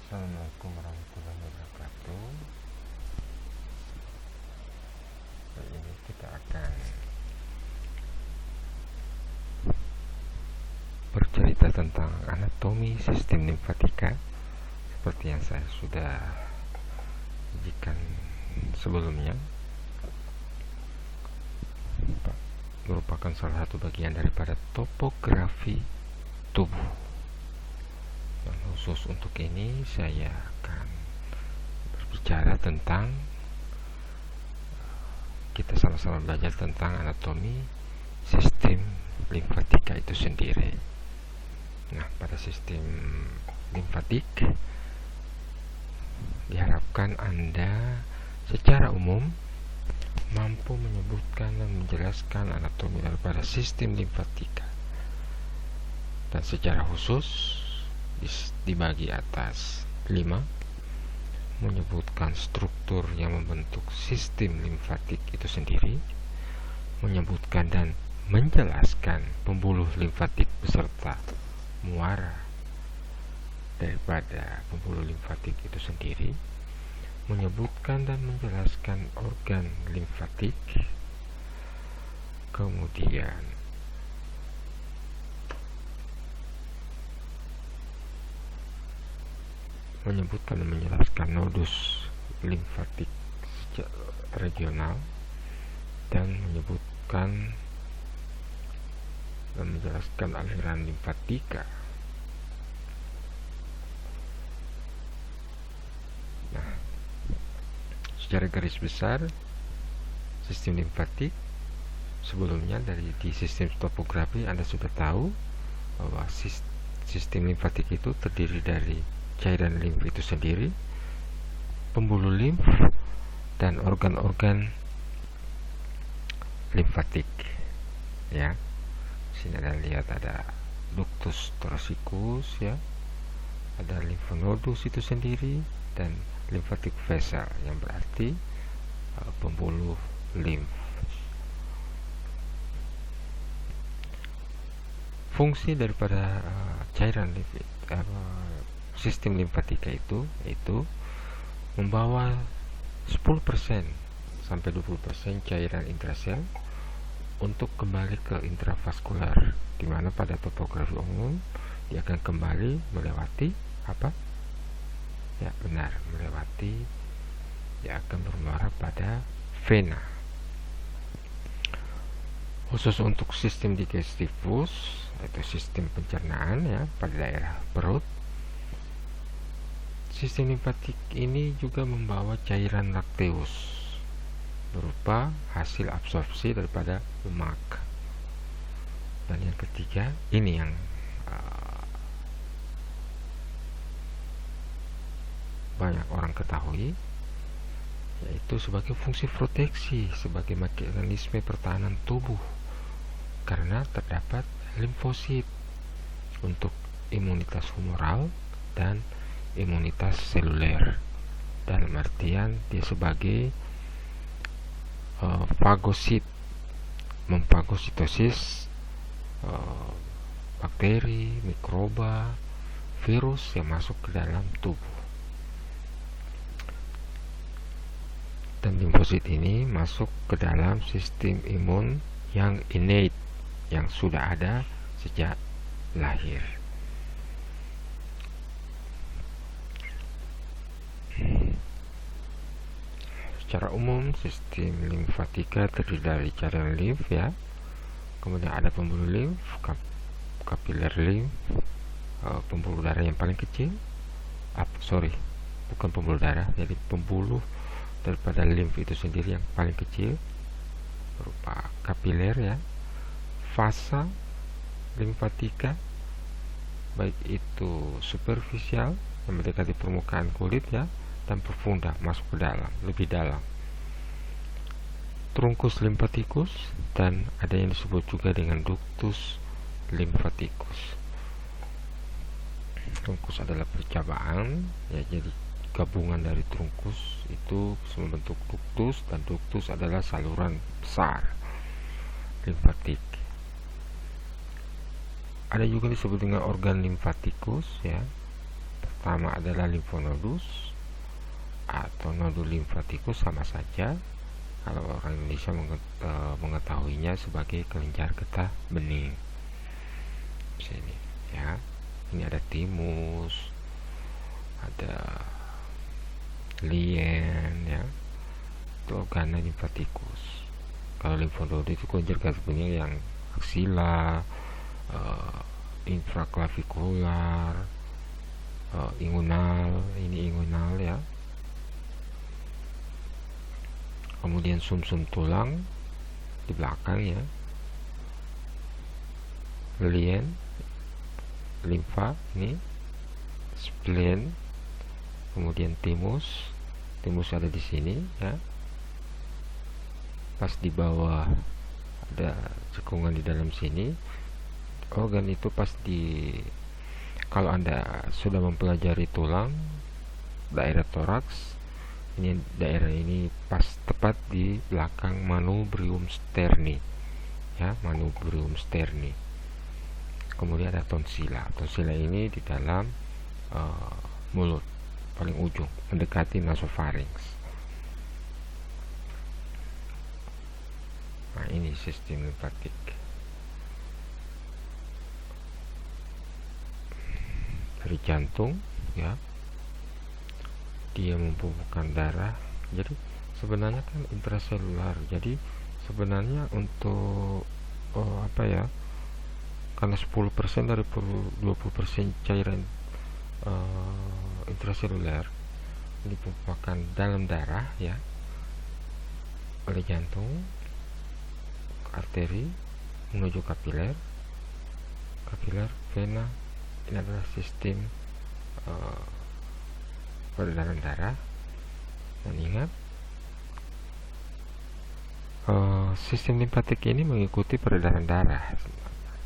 Assalamualaikum warahmatullahi wabarakatuh. Kali ini kita akan bercerita tentang anatomi sistem limfatika seperti yang saya sudah sajikan sebelumnya. Merupakan salah satu bagian daripada topografi tubuh. Dan khusus untuk ini saya akan berbicara tentang, kita sama-sama belajar tentang anatomi sistem limfatika itu sendiri. Nah, pada sistem limfatik diharapkan Anda secara umum mampu menyebutkan dan menjelaskan anatomi daripada sistem limfatika, dan secara khusus dibagi atas 5, menyebutkan struktur yang membentuk sistem limfatik itu sendiri, menyebutkan dan menjelaskan pembuluh limfatik beserta muara daripada pembuluh limfatik itu sendiri, menyebutkan dan menjelaskan organ limfatik, kemudian menyebutkan dan menjelaskan nodus limfatik regional, dan menyebutkan dan menjelaskan aliran limfatika. Nah, secara garis besar sistem limfatik sebelumnya di sistem topografi Anda sudah tahu bahwa sistem limfatik itu terdiri dari cairan limf itu sendiri, pembuluh limf, dan organ-organ limfatik. Ya, sini Anda lihat ada ductus thoracic, ya, ada lymphnodus itu sendiri, dan lymphatic vessel yang berarti pembuluh limf. Fungsi daripada cairan limf sistem limfatika itu yaitu membawa 10% sampai 20% cairan intrasel untuk kembali ke intravaskular, di mana pada topografi umum dia akan kembali melewati apa? Ya, benar, melewati, dia akan bermuara pada vena. Khusus untuk sistem digestivus atau sistem pencernaan, ya, pada daerah perut, sistem limfatik ini juga membawa cairan lakteus berupa hasil absorpsi daripada lemak. Dan yang ketiga, ini yang banyak orang ketahui, yaitu sebagai fungsi proteksi, sebagai mekanisme pertahanan tubuh, karena terdapat limfosit untuk imunitas humoral dan imunitas seluler. Dalam artian dia sebagai fagosit, memfagositosis bakteri, mikroba, virus yang masuk ke dalam tubuh. Dan limfosit ini masuk ke dalam sistem imun yang innate, yang sudah ada sejak lahir. Secara umum sistem limfatika terdiri dari cairan limf, ya, kemudian ada pembuluh limf, kapiler limf, pembuluh darah yang paling kecil, bukan pembuluh darah, jadi pembuluh daripada limf itu sendiri yang paling kecil berupa kapiler, ya, fasa limfatika, baik itu superficial yang mendekati permukaan kulit, ya, dan profunda, masuk ke dalam, lebih dalam, trunkus limfaticus, dan ada yang disebut juga dengan ductus limfaticus. Trunkus adalah percabaan, ya, jadi gabungan dari trunkus itu membentuk ductus, dan ductus adalah saluran besar limfatik. Ada juga disebut dengan organ limfatikus, ya, pertama adalah limfonodus atau nodul limfatikus, sama saja kalau orang Indonesia mengetahuinya sebagai kelenjar getah bening. Sini ya, ini ada timus, ada lien ya, itu organa limfatikus. Kalau limfonodus itu kelenjar getah bening yang aksila, infraklavikular, inguinal, ini inguinal ya. Kemudian sumsum tulang di belakang ya, lien, limfa ini, spleen, kemudian timus ada di sini ya. Pas di bawah ada cekungan di dalam sini. Organ itu pas di, kalau Anda sudah mempelajari tulang, daerah toraks, ini daerah ini pas tepat di belakang manubrium sterni ya, manubrium sterni. Kemudian ada tonsila. Tonsila ini di dalam mulut paling ujung mendekati nasofarinx. Nah, ini sistem limfatik. Dari jantung ya, dia membubuhkan darah. Jadi sebenarnya kan intraselular. Jadi sebenarnya untuk karena 10% dari 20% cairan intraseluler dibubuhkan dalam darah ya, oleh jantung, arteri menuju kapiler, vena. Ini adalah sistem peredaran darah. Dan ingat, sistem limfatik ini mengikuti peredaran darah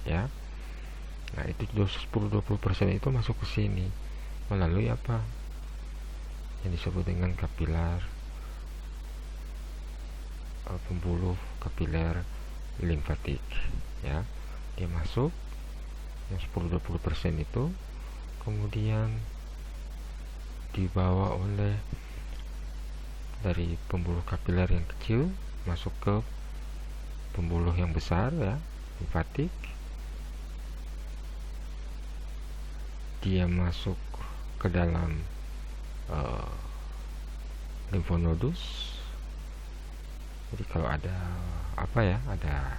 ya. Nah, itu 10-20% itu masuk ke sini melalui apa yang disebut dengan kapiler, pembuluh kapiler limfatik ya. Dia masuk yang 10-20% itu, kemudian dibawa oleh dari pembuluh kapiler yang kecil masuk ke pembuluh yang besar ya, limfatik. Dia masuk ke dalam limfonodus. Jadi kalau ada ada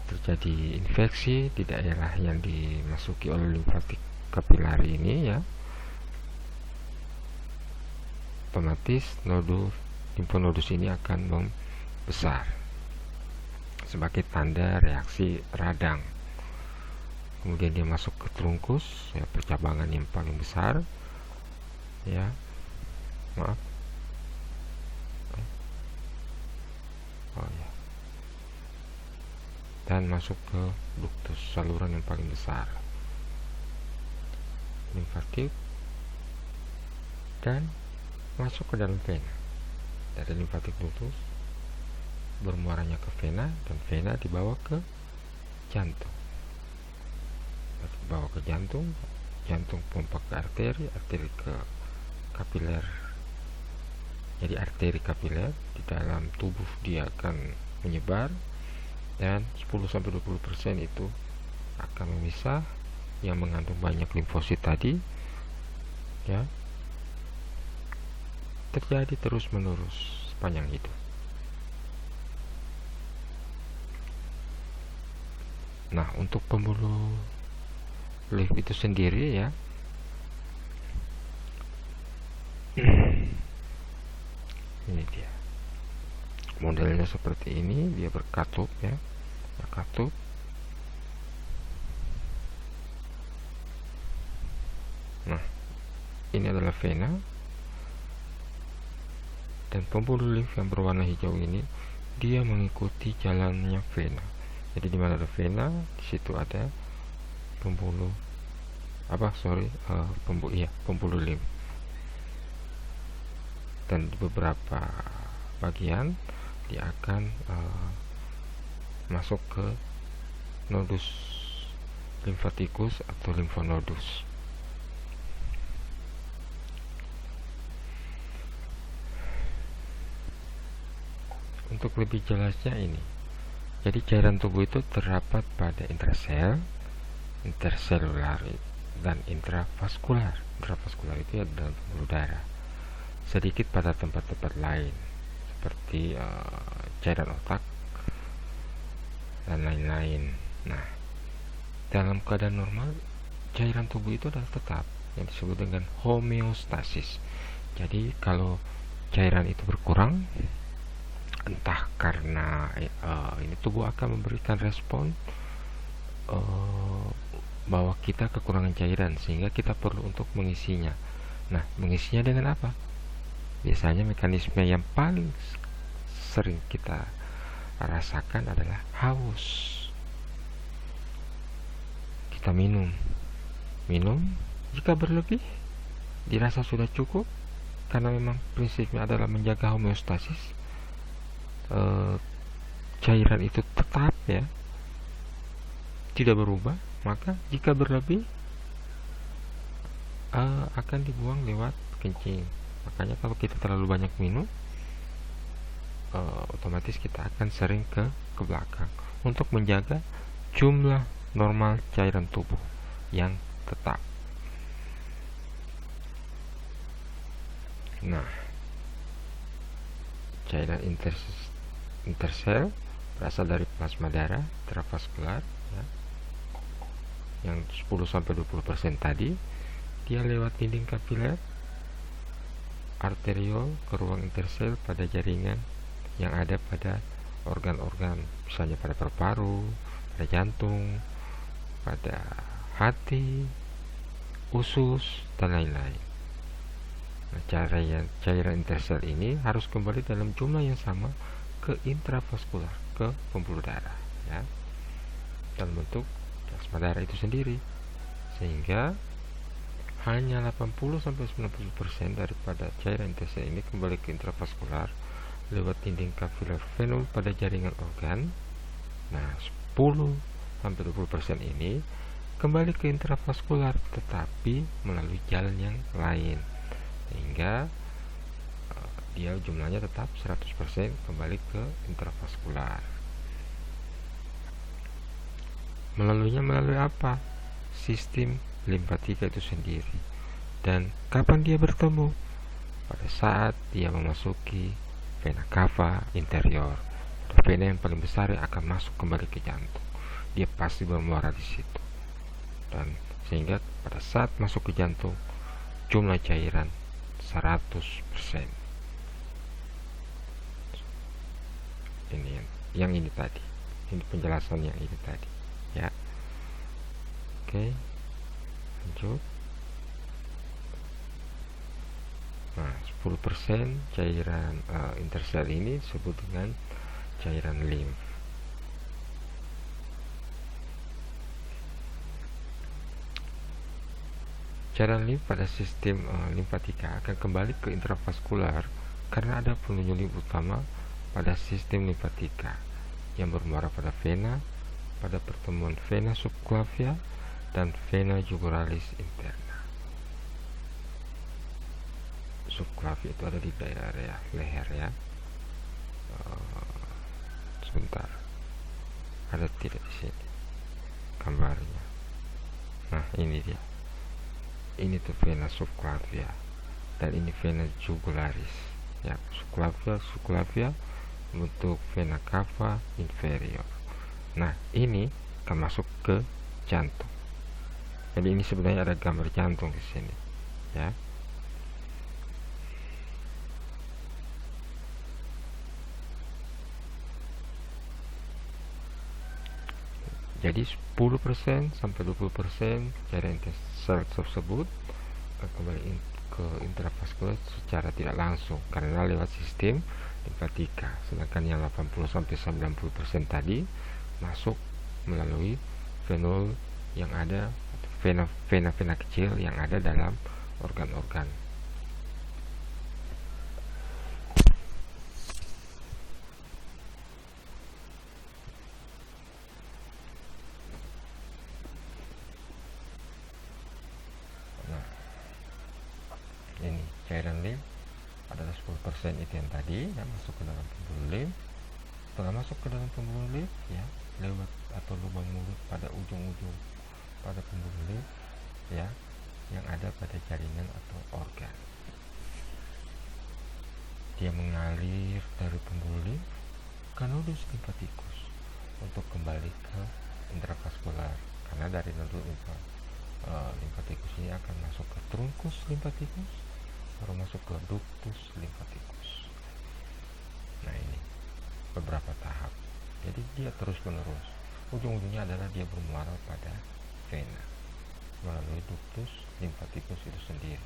terjadi infeksi di daerah yang dimasuki oleh limfatik kapilari ini ya, otomatis nodul limfonodus ini akan membesar sebagai tanda reaksi radang. Kemudian dia masuk ke trunkus ya, percabangan yang paling besar ya, maaf, dan masuk ke ductus, saluran yang paling besar limfatik, dan masuk ke dalam vena. Dari limfatik ductus bermuaranya ke vena, dan vena dibawa ke jantung. Dibawa ke jantung, jantung pompa ke arteri, arteri ke kapiler. Jadi arteri kapiler di dalam tubuh dia akan menyebar, dan 10-20% itu akan memisah yang mengandung banyak limfosit tadi ya, terjadi terus menerus sepanjang hidup. Nah, untuk pembuluh limf itu sendiri ya, ini dia modelnya seperti ini. Dia berkatup ya, berkatup. Nah, ini adalah vena, dan pembuluh limf yang berwarna hijau ini dia mengikuti jalannya vena. Jadi di mana ada vena, di situ ada pembuluh pembuluh limf. Dan di beberapa bagian dia akan masuk ke nodus limfatikus atau limfonodus. untuk lebih jelasnya ini. Jadi cairan tubuh itu terdapat pada intrasel, interselular, dan intravaskular. Intravaskular itu ya dalam pembuluh darah. Sedikit pada tempat-tempat lain seperti cairan otak dan lain-lain. Nah, dalam keadaan normal cairan tubuh itu adalah tetap, yang disebut dengan homeostasis. Jadi kalau cairan itu berkurang, entah karena ini tubuh akan memberikan respon bahwa kita kekurangan cairan sehingga kita perlu untuk mengisinya. Nah, mengisinya dengan apa? Biasanya mekanisme yang paling sering kita rasakan adalah haus. Kita minum jika berlebih dirasa sudah cukup, karena memang prinsipnya adalah menjaga homeostasis. Cairan itu tetap ya, tidak berubah. Maka jika berlebih akan dibuang lewat kencing. Makanya kalau kita terlalu banyak minum, otomatis kita akan sering ke belakang untuk menjaga jumlah normal cairan tubuh yang tetap. Nah, cairan intersel berasal dari plasma darah intravaskular ya, yang 10-20% tadi. Dia lewat dinding kapiler arteriol ke ruang intersel pada jaringan yang ada pada organ-organ, misalnya pada paru-paru, pada jantung, pada hati, usus, dan lain-lain. Nah, cairan intersel ini harus kembali dalam jumlah yang sama ke intravaskular, ke pembuluh darah ya, dalam bentuk plasma darah itu sendiri, sehingga hanya 80-90% daripada cairan intersel ini kembali ke intravaskular lewat dinding kapiler venul pada jaringan organ. Nah, 10-20% ini kembali ke intravaskular tetapi melalui jalan yang lain, sehingga dia jumlahnya tetap 100% kembali ke intravaskular. Melalui apa? Sistem limfatika itu sendiri. Dan kapan dia bertemu? Pada saat dia memasuki vena cava interior, vena yang paling besar yang akan masuk kembali ke jantung. Dia pasti bermuara di situ. Dan sehingga pada saat masuk ke jantung, jumlah cairan 100%. Ini yang ini tadi. Ini penjelasan yang ini tadi, ya. Oke. Lanjut. Nah, 10% cairan intersel ini disebut dengan cairan limf. Cairan limf pada sistem limfatika akan kembali ke intravaskular karena ada penunjuk limf utama pada sistem limfatika yang bermuara pada vena, pada pertemuan vena subclavia dan vena jugularis interna. Subclavia itu ada di daerah leher ya. Sebentar, ada tidak di sini gambarnya? Nah, ini dia. Ini tuh vena subclavia dan ini vena jugularis ya. Subclavia bentuk vena cava inferior. Nah, ini akan masuk ke jantung. Jadi ini sebenarnya ada gambar jantung di sini ya. Jadi 10% sampai 20% cairan intersel tersebut kembali ke intravaskular secara tidak langsung karena lewat sistem limfatika, sedangkan yang 80-90% tadi masuk melalui venul yang ada, vena-vena kecil yang ada dalam organ-organ. Nah, ini cairan limf adalah 10% itu yang tadi yang masuk ke dalam pembuluh limf. Setelah masuk ke dalam pembuluh limf ya, lewat atau lubang mulut pada ujung-ujung pada pembuluh limf ya, yang ada pada jaringan atau organ. Dia mengalir dari pembuluh limf ke nodus limfatikus untuk kembali ke intravaskular, karena dari nodus limfatikus ini akan masuk ke trunkus limfatikus, baru masuk ke ductus limfatikus. Nah, ini beberapa tahap. Jadi dia terus menerus. Ujung-ujungnya adalah dia bermuara pada vena melalui ductus limfatikus itu sendiri.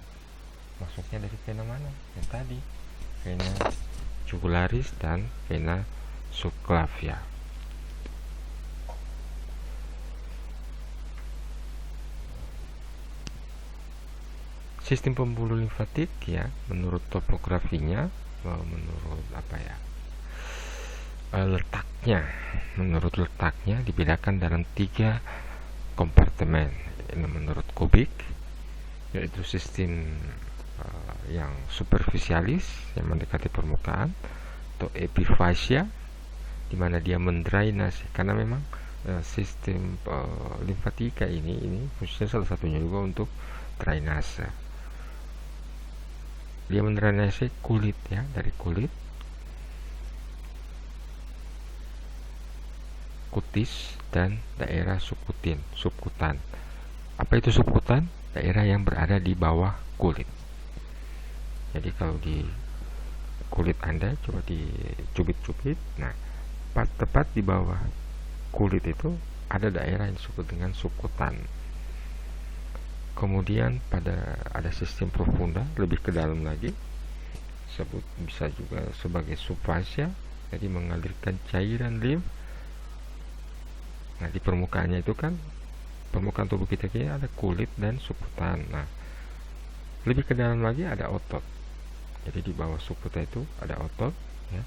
Masuknya dari vena mana? Yang tadi, vena jugularis dan vena subclavia. Sistem pembuluh limfatik ya, menurut topografinya, menurut letaknya dibedakan dalam 3 kompartemen. Ini menurut Kubik, yaitu sistem yang superficialis yang mendekati permukaan, atau epiphysia, di mana dia mendrainase, karena memang sistem limfatika ini fungsinya salah satunya juga untuk drainase. Dia mendrainase kulit ya, dari kulit, kutis, dan daerah subkutan. Apa itu subkutan? Daerah yang berada di bawah kulit. Jadi kalau di kulit Anda coba dicubit-cubit, nah tepat di bawah kulit itu ada daerah yang disebut dengan subkutan. Kemudian ada sistem profunda lebih ke dalam lagi, bisa juga sebagai subfascia, jadi mengalirkan cairan limf. Nah, di permukaannya itu kan, permukaan tubuh kita ini ada kulit dan subkutan. Nah, lebih ke dalam lagi ada otot. Jadi di bawah subkutan itu ada otot ya,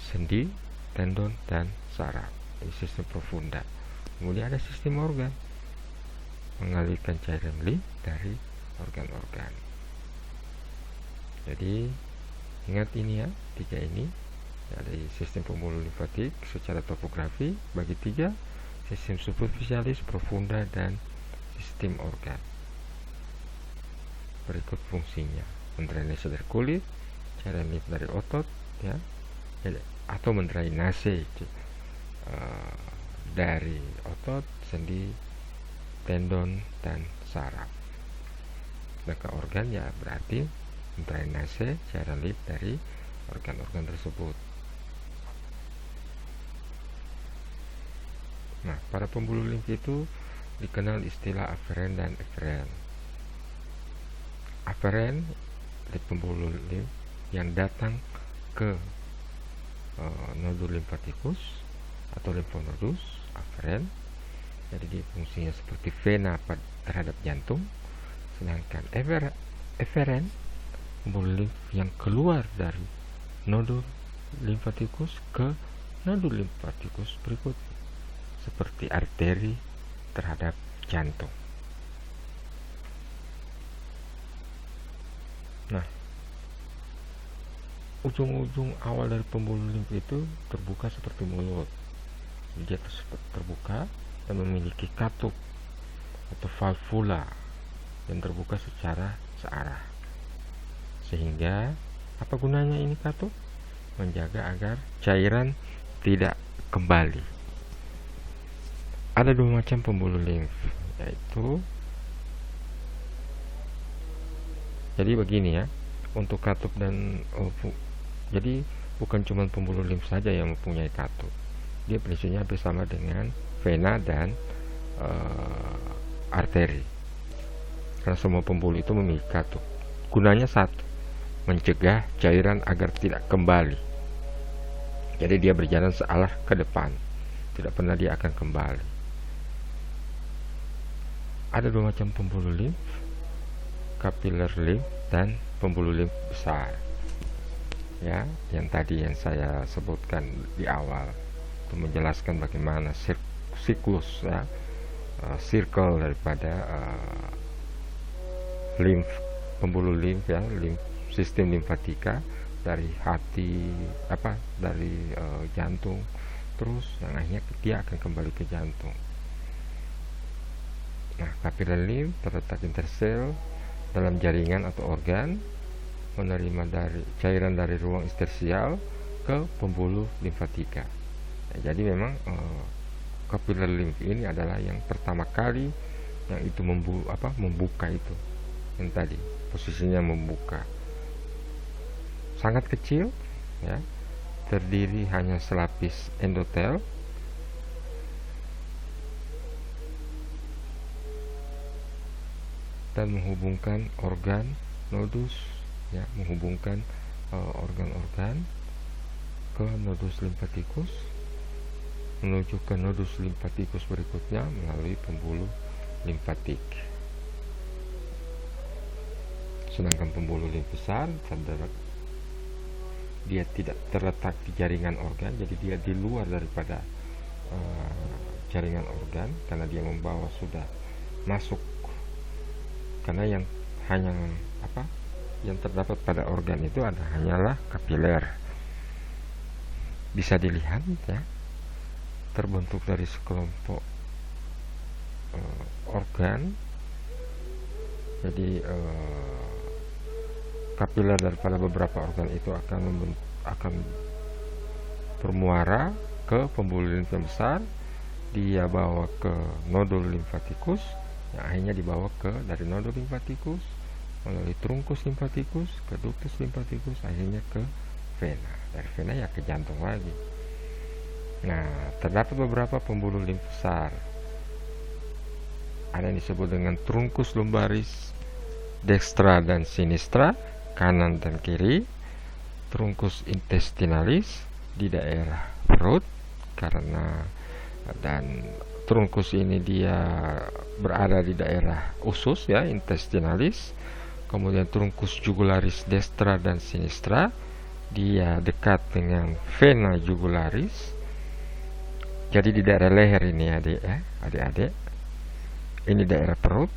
sendi, tendon, dan saraf. Ini sistem profunda. Kemudian ada sistem organ, mengalirkan cairan limf dari organ-organ. Jadi ingat ini ya, 3 ini. Ada sistem pembuluh limfatik secara topografi bagi 3, sistem superficialis, profunda, dan sistem organ. Berikut fungsinya: mendrainase dari kulit, cairan limf dari otot ya, atau mendrainase dari otot, sendi, tendon, dan saraf. Dan ke organ ya berarti mendrainase cairan limf dari organ-organ tersebut. Nah, pada pembuluh limf itu dikenal istilah aferen dan eferen. Aferen dari pembuluh limf yang datang ke nodul limfatikus atau limfonodus, aferen. Jadi dia fungsinya seperti vena terhadap jantung. Sedangkan eferen, pembuluh limf yang keluar dari nodul limfatikus ke nodul limfatikus berikutnya, seperti arteri terhadap jantung. Nah, ujung-ujung awal dari pembuluh limf itu terbuka seperti mulut. Dia terbuka dan memiliki katup atau valvula yang terbuka secara searah. Sehingga apa gunanya ini katup? Menjaga agar cairan tidak kembali. Ada 2 macam pembuluh limf, yaitu, jadi begini ya, untuk katup dan jadi bukan cuma pembuluh limf saja yang mempunyai katup. Dia prinsipnya hampir sama dengan vena dan arteri, karena semua pembuluh itu memiliki katup. Gunanya satu, mencegah cairan agar tidak kembali. Jadi dia berjalan searah ke depan, tidak pernah dia akan kembali. Ada 2 macam pembuluh limf, capillary limf dan pembuluh limf besar. Ya, yang tadi yang saya sebutkan di awal, untuk menjelaskan bagaimana siklus ya, circle daripada limf, pembuluh limf ya, sistem limfatika dari hati, dari jantung, terus yang akhirnya dia akan kembali ke jantung. Nah, capillary lymph terletak intersel dalam jaringan atau organ, menerima dari cairan dari ruang interstisial ke pembuluh limfatika. Ya, jadi memang capillary lymph ini adalah yang pertama kali yang itu membuka itu, yang tadi posisinya membuka, sangat kecil ya, terdiri hanya selapis endotel dan menghubungkan organ nodus ya, menghubungkan organ-organ ke nodus limfatikus menuju ke nodus limfatikus berikutnya melalui pembuluh limfatik. Sedangkan pembuluh limf besar dia tidak terletak di jaringan organ, jadi dia di luar daripada jaringan organ karena dia membawa sudah masuk, karena yang terdapat pada organ itu hanyalah kapiler. Bisa dilihat ya, terbentuk dari sekelompok organ. Jadi kapiler daripada beberapa organ itu akan bermuara ke pembuluh limf yang besar, dia bawa ke nodul limfatikus, yang akhirnya dibawa dari nodul limfatikus melalui trunkus limfatikus ke ductus limfatikus, akhirnya ke vena, dari vena ya ke jantung lagi. Nah, terdapat beberapa pembuluh limf besar, ada yang disebut dengan trunkus lumbaris dextra dan sinistra, kanan dan kiri, trunkus intestinalis di daerah perut, dan trunkus ini dia berada di daerah usus ya, intestinalis. Kemudian trunkus jugularis destra dan sinistra, dia dekat dengan vena jugularis. Jadi di daerah leher ini adik-adik, ini daerah perut,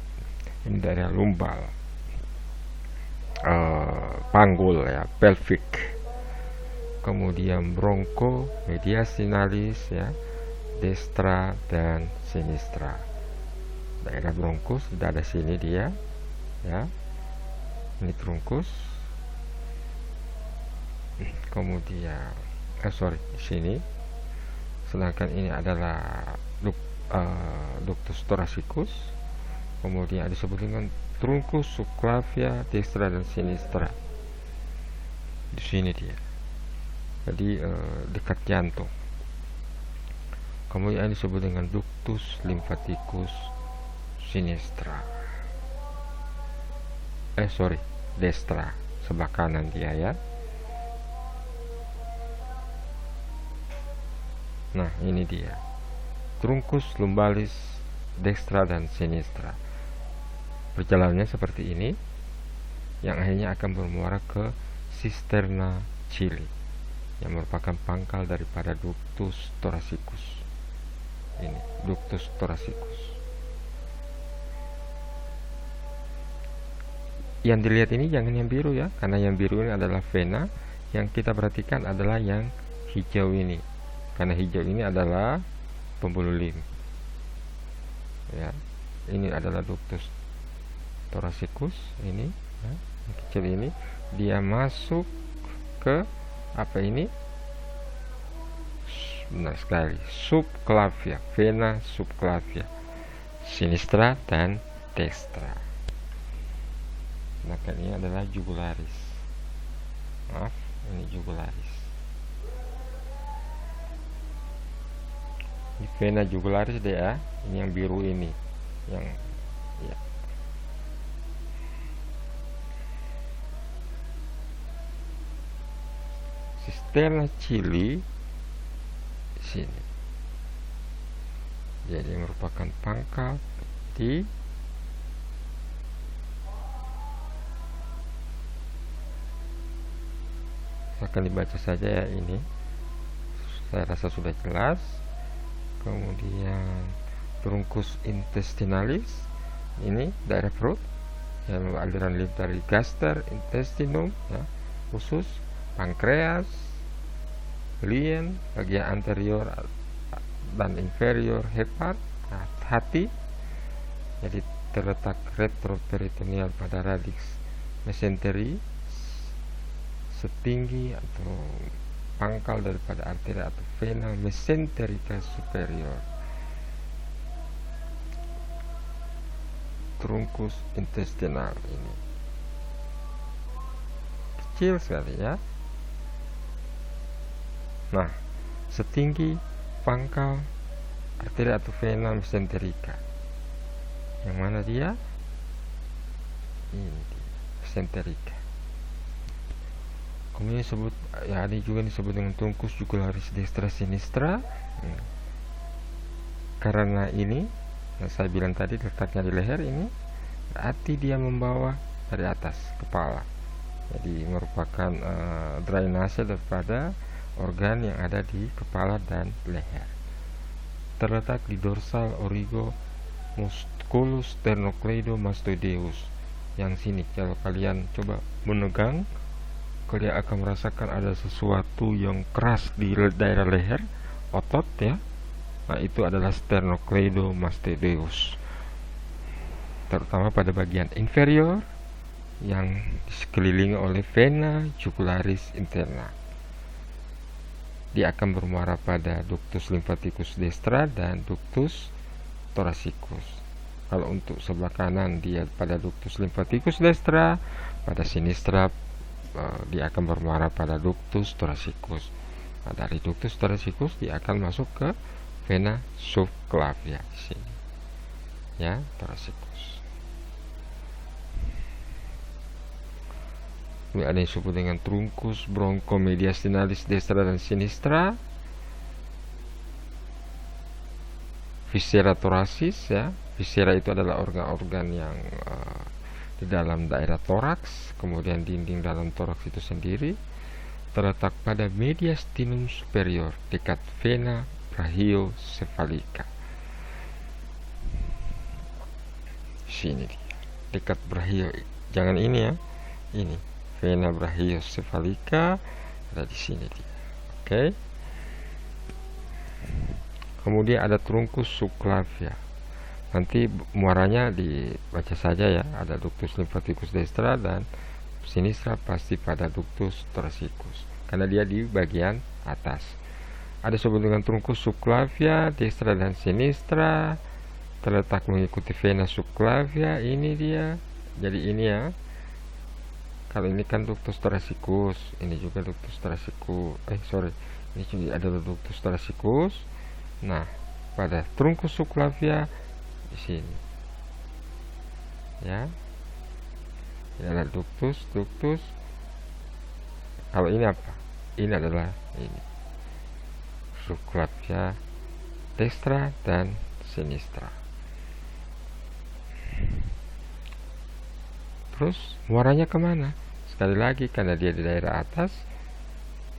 ini daerah lumbal, panggul ya, pelvic. Kemudian bronko mediastinalis ya, destra dan sinistra. Daerah bronkus dada sini dia ya, ini trunkus. Kemudian di sini. Sedangkan ini adalah ductus thoracicus. Kemudian disebut dengan trunkus subclavia destra dan sinistra. Di sini dia. Jadi dekat jantung. Kemudian disebut dengan ductus lymphaticus sinistra. Destra, sebelah kanan dia ya. Nah, ini dia. Trunkus lumbalis dextra dan sinistra. Perjalanannya seperti ini, yang akhirnya akan bermuara ke cisterna cili, yang merupakan pangkal daripada ductus thoracicus. Ini ductus thoracicus. Yang dilihat ini jangan yang biru ya, karena yang biru ini adalah vena. Yang kita perhatikan adalah yang hijau ini, karena hijau ini adalah pembuluh limf ya. Ini adalah ductus thoracicus ini ya, yang kecil ini, dia masuk ke benar sekali, subclavia, vena subclavia, sinistra dan dextra. Nah, ini adalah jugularis. Maaf, ini jugularis. Ini vena jugularis deh ya. Ini yang biru ini, yang ya. Cisterna cili sini. Jadi merupakan pangkal di akan dibaca saja ya, ini saya rasa sudah jelas. Kemudian trunkus intestinalis, ini daerah perut yang aliran limf dari gaster intestinum ya, usus pankreas, lien, bagian anterior dan inferior hepat, hati. Jadi terletak retroperitoneal pada radiks mesenteri, setinggi atau pangkal daripada arteri atau vena mesenterica superior. Trunkus intestinal ini kecil sekali ya. Nah, setinggi pangkal arteri atau vena mesenterica. Yang mana dia? Ini mesenterica. Kemudian disebut, ya ada juga disebut dengan trunkus jugularis destra sinistra. Karena ini yang saya bilang tadi letaknya di leher ini, berarti dia membawa dari atas kepala. Jadi merupakan drainase daripada organ yang ada di kepala dan leher. Terletak di dorsal origo musculus sternocleidomastoideus. Yang sini kalau kalian coba menegang, kalian akan merasakan ada sesuatu yang keras di daerah leher, otot ya. Nah, itu adalah sternocleidomastoideus. Terutama pada bagian inferior yang dikelilingi oleh vena jugularis interna. Dia akan bermuara pada ductus lymphaticus destra dan ductus thoracicus. Kalau untuk sebelah kanan dia pada ductus lymphaticus destra, pada sinistra dia akan bermuara pada ductus thoracicus. Nah, dari ductus thoracicus dia akan masuk ke vena subclavia di sini. Ya, thoracicus. Ini ada yang disebut dengan trunkus bronchomediastinalis destra dan sinistra. Viscera thoracis ya. Viscera itu adalah organ-organ yang di dalam daerah toraks, kemudian dinding dalam toraks itu sendiri terletak pada mediastinum superior dekat vena brachiocephalica. Sini dia, dekat brachio. Jangan ini ya. Ini vena brachiocephalica ada di sini dia. Oke. Kemudian ada trunkus subclavia. Nanti muaranya dibaca saja ya. Ada ductus lymphaticus destra dan sinistra pasti pada ductus thoracicus karena dia di bagian atas. Ada disebut dengan trunkus subclavia destra dan sinistra, terletak mengikuti vena subclavia. Ini dia. Jadi ini ya. Kalau ini kan ductus thoracicus, ini juga ductus thoracicus. Ini juga ada ductus thoracicus. Nah, pada trunkus subclavia di sini. Ya. Ini adalah ductus. Kalau ini apa? Ini adalah ini. Subclavia destra dan sinistra. Terus muaranya kemana? Sekali lagi karena dia di daerah atas,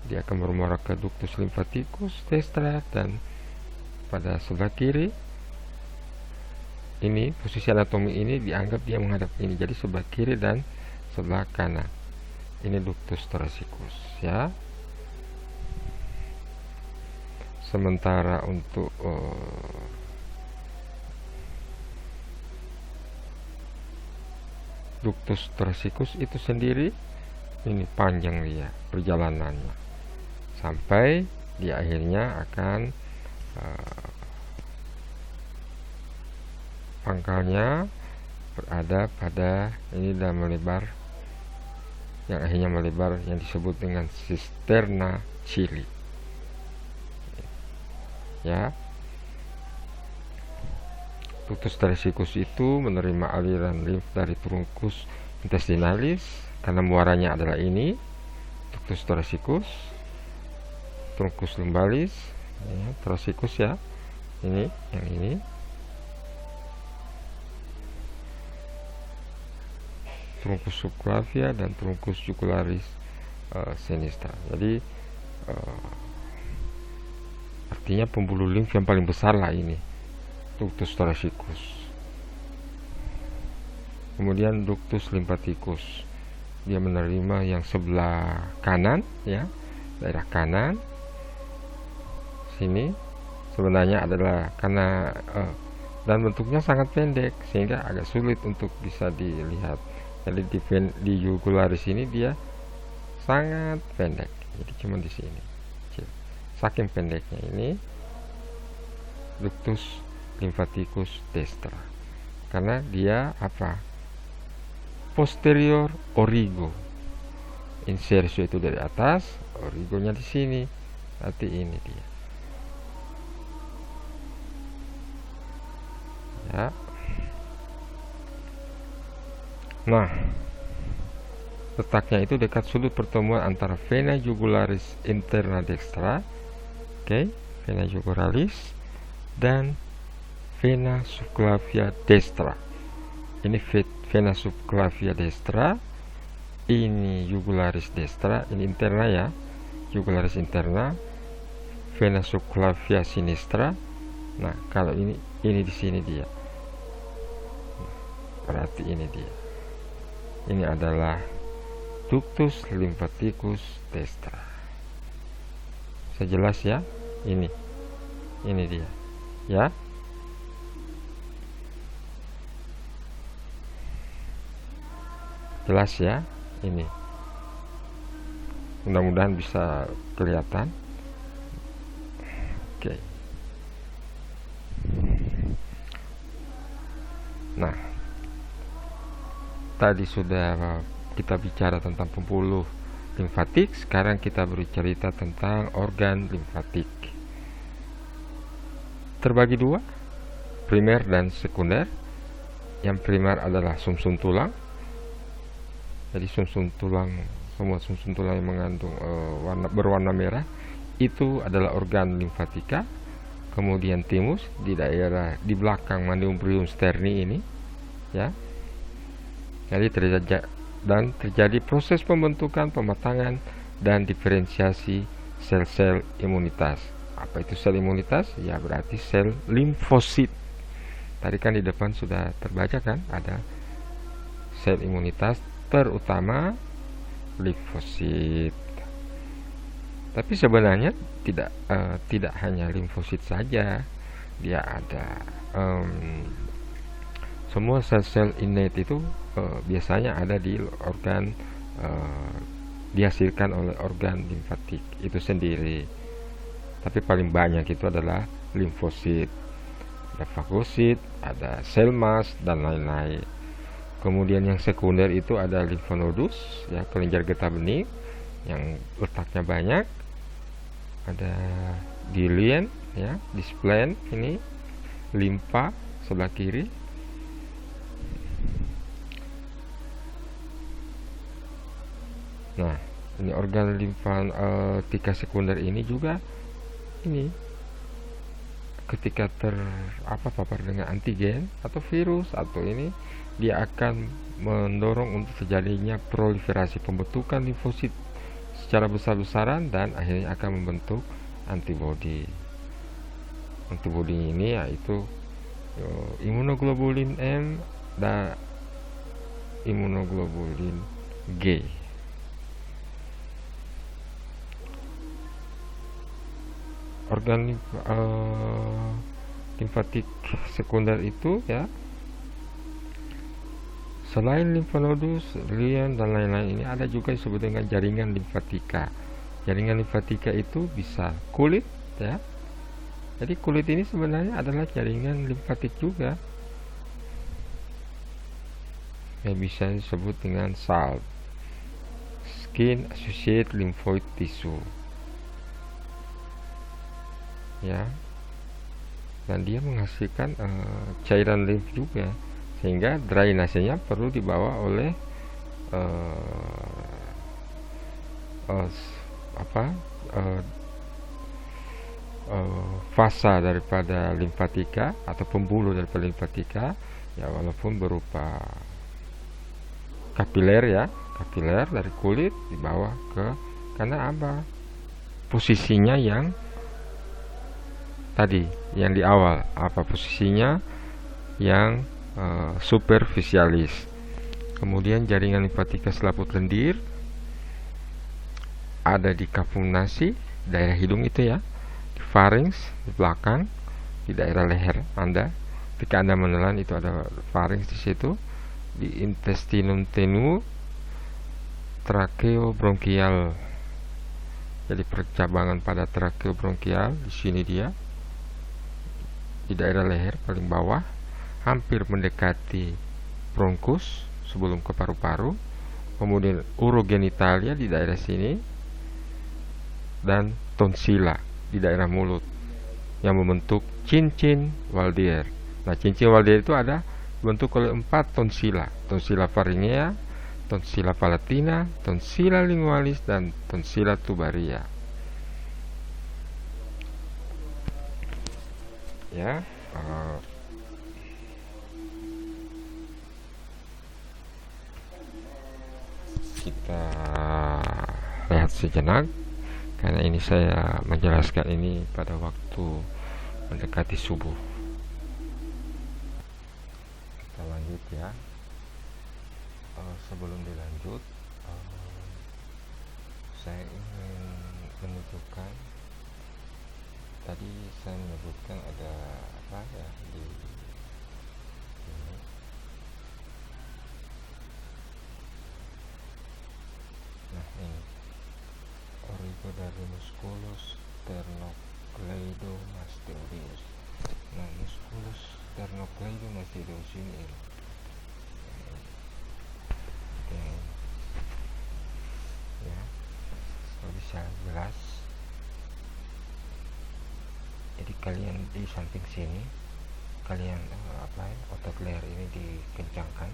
dia akan bermuara ke ductus lymphaticus destra dan pada sebelah kiri ini posisi anatomi ini dianggap dia menghadap ini, jadi sebelah kiri dan sebelah kanan. Ini ductus thoracicus ya. Sementara untuk ductus thoracicus itu sendiri ini panjang dia perjalanannya sampai di akhirnya akan pangkalnya berada pada ini dan melebar, yang akhirnya melebar yang disebut dengan cisterna chili ya. Ductus thoracicus itu menerima aliran limf dari trunkus intestinalis karena muaranya adalah ini ductus thoracicus, trunkus lumbalis ya, thoracicus ya, ini yang ini, trunkus subclavia dan trunkus jugularis sinistra. Jadi artinya pembuluh limf yang paling besar lah ini ductus thoracicus. Kemudian ductus lymphaticus dia menerima yang sebelah kanan ya, daerah kanan sini sebenarnya adalah karena dan bentuknya sangat pendek sehingga agak sulit untuk bisa dilihat. Jadi di jugularis ini dia sangat pendek, jadi cuma di sini kecil. Saking pendeknya ini ductus lymphaticus destra, karena dia apa, posterior origo. Insersio itu dari atas, origonya di sini. Nanti ini dia ya. Nah, letaknya itu dekat sudut pertemuan antara vena jugularis interna dextra, vena jugularis, dan vena subclavia destra. Ini vena subclavia destra, ini jugularis destra, ini interna ya, jugularis interna, vena subclavia sinistra. Nah, kalau ini di sini dia. Berarti ini dia. Ini adalah ductus lymphaticus destra. Saya jelas ya? Ini dia. Ya. Jelas ya? Ini. Mudah-mudahan bisa kelihatan. Oke. Nah, tadi sudah kita bicara tentang pembuluh limfatik. Sekarang kita bercerita tentang organ limfatik. Terbagi dua, primer dan sekunder. Yang primer adalah sumsum tulang. Jadi sumsum tulang, semua sumsum tulang yang mengandung berwarna merah itu adalah organ limfatika. Kemudian timus di daerah di belakang manubrium sterni ini ya. Jadi terjadi proses pembentukan, pematangan, dan diferensiasi sel-sel imunitas. Apa itu sel imunitas? Ya berarti sel limfosit. Tadi kan di depan sudah terbaca kan, ada sel imunitas terutama limfosit. Tapi sebenarnya tidak hanya limfosit saja, dia ada semua sel-sel innate itu biasanya ada di organ, dihasilkan oleh organ limfatik itu sendiri. Tapi paling banyak itu adalah limfosit, ada fagosit, ada sel mas dan lain-lain. Kemudian yang sekunder itu ada limfonodus ya, kelenjar getah bening yang letaknya banyak. Ada di lien ya, di spleen ini, limfa sebelah kiri. Nah, ini organ limfatika sekunder ini juga ini ketika terpapar dengan antigen atau virus atau ini, dia akan mendorong untuk terjadinya proliferasi pembentukan limfosit secara besar-besaran dan akhirnya akan membentuk antibodi. Antibodi ini yaitu imunoglobulin M dan imunoglobulin G. Organ limfatik sekunder itu ya, selain limfonodus, lien dan lain-lain ini ada juga disebut dengan jaringan limfatika. Jaringan limfatika itu bisa kulit ya. Jadi kulit ini sebenarnya adalah jaringan limfatik juga. Yang bisa disebut dengan SALT, Skin Associated Lymphoid Tissue. Ya. Dan dia menghasilkan cairan limf juga. Sehingga drainasenya perlu dibawa oleh fasa daripada limfatika atau pembuluh daripada limfatika ya, walaupun berupa kapiler ya, kapiler dari kulit dibawa ke, karena apa, posisinya yang tadi yang di awal, apa posisinya yang superficialis. Kemudian jaringan limfatika selaput lendir ada di kafum nasi, daerah hidung itu ya, di pharynx di belakang, di daerah leher Anda. Ketika Anda menelan itu ada pharynx di situ, di intestinum tenue, tracheobronchial. Jadi percabangan pada tracheobronchial di sini dia, di daerah leher paling bawah, hampir mendekati bronkus sebelum ke paru-paru. Kemudian urogenitalia di daerah sini, dan tonsila di daerah mulut yang membentuk cincin Waldeyer. Nah, cincin Waldeyer itu ada dibentuk oleh 4 tonsila: tonsila pharyngea, tonsila palatina, tonsila lingualis, dan tonsila tubaria. Ya, kita lihat sejenak, karena ini saya menjelaskan ini pada waktu mendekati subuh. Kita lanjut ya. Sebelum dilanjut, saya ingin menunjukkan, tadi saya menyebutkan ada apa ya di sini. Nah, ini Origo musculus sternocleidomastoideus. Nah, musculus sternocleidomastoideus ini. Oke. Ya, kalau bisa jelas. Jadi kalian di samping sini, kalian otot leher ini dikencangkan.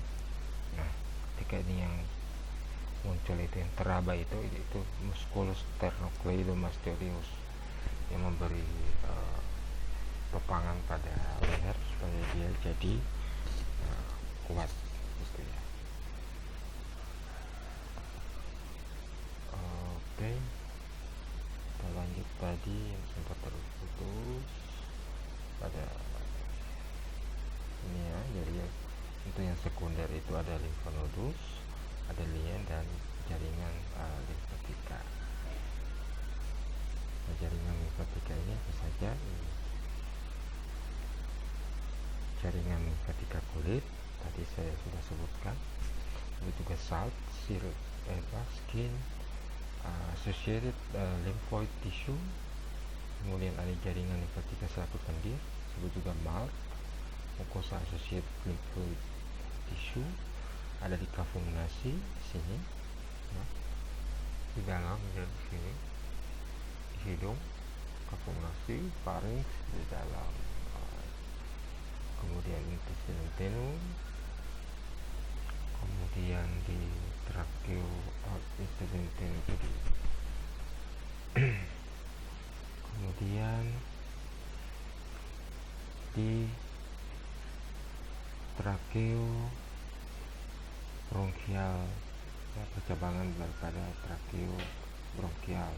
Nah, ketika ini yang muncul itu, yang teraba itu musculus sternocleidomastoideus, yang memberi topangan pada leher supaya dia jadi kuat gitu ya. Oke, kita lanjut tadi yang sempat terputus pada ini ya. Jadi untuk yang sekunder itu ada limfonodus, ada lien, dan jaringan limfatika. Nah, jaringan limfatika ini apa saja? Jaringan limfatika kulit tadi saya sudah sebutkan, itu juga salt, skin associated lymphoid tissue. Kemudian ada jaringan limfatika selaput lendir, disebut juga MALT, mucosa associated lymphoid tissue, ada di kafum nasi sini ya, di dalam di sini, di hidung, kafum nasi, pharynx di dalam, kemudian intestinum tenue, kemudian di intestinum tenue itu kemudian di tracheobronchial ya, percabangan daripada tracheobronchial.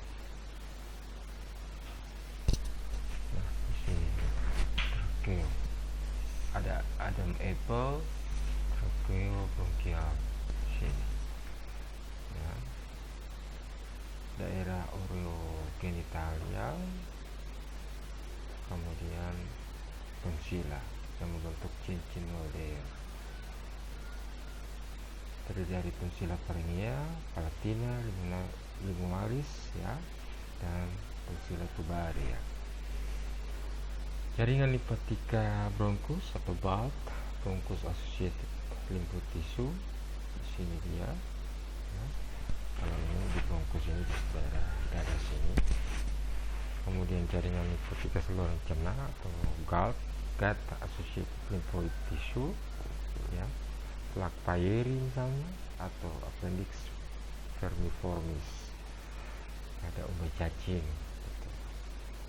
Nah, di sini tracheo ada Adam apple, tracheobronchial sini ya, daerah orogenitalia, kemudian tonsila yang membentuk cincin Waldeyer, terdiri dari tonsila pharyngea, palatina, lingualis ya, dan tonsila tubaria. Jaringan limfatika bronchus atau bulb, bronchus associated lymphoid tissue di sini dia ya. Kalau ini di bronchus ini di daerah dada sini. Kemudian jaringan limfatika saluran cerna atau gut associated lymphoid tissue ya, plak Peyeri misalnya, atau appendix vermiformis, ada umbai cacing gitu.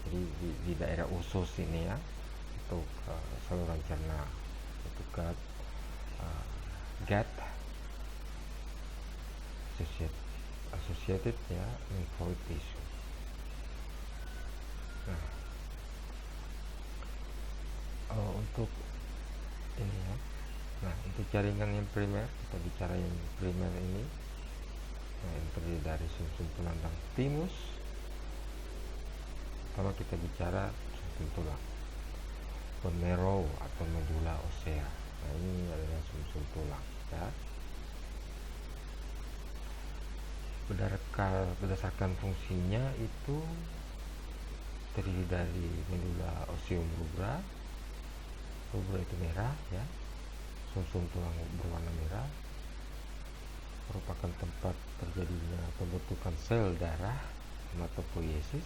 Jadi di daerah usus ini ya, untuk saluran cerna itu gut associated ya, lymphoid tissue. Nah, untuk ini ya, Nah, untuk jaringan yang primer, kita bicara yang primer ini, nah, yang terdiri dari sumsum tulang dan timus. Pertama kita bicara sumsum tulang, bone marrow atau medula ossea. Nah, ini adalah sumsum tulang ya. Berdasarkan fungsinya itu terdiri dari medula osseum rubra. Rubra itu merah ya, sumsum tulang berwarna merah, merupakan tempat terjadinya pembentukan sel darah, hematopoiesis.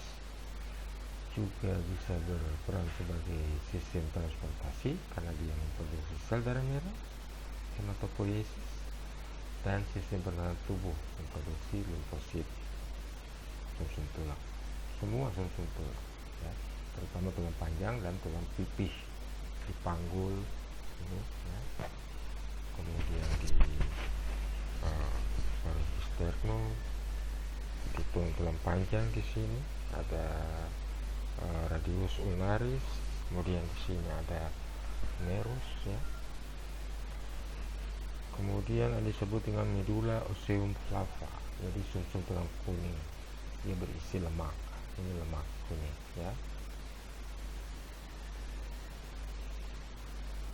Juga bisa berperan sebagai sistem transportasi karena dia memproduksi sel darah merah, hematopoiesis, dan sistem pertahanan tubuh memproduksi limfosit. Sumsum tulang, semua sumsum tulang ya, terutama tulang panjang dan tulang pipih di panggul ini ya. Kemudian di sternum, di tulang panjang di sini ada radius ulnaris, kemudian di sini ada merus ya. Kemudian ada disebut dengan medula osseum flava, jadi sumsum tulang kuning, dia berisi lemak, ini lemak kuning ya.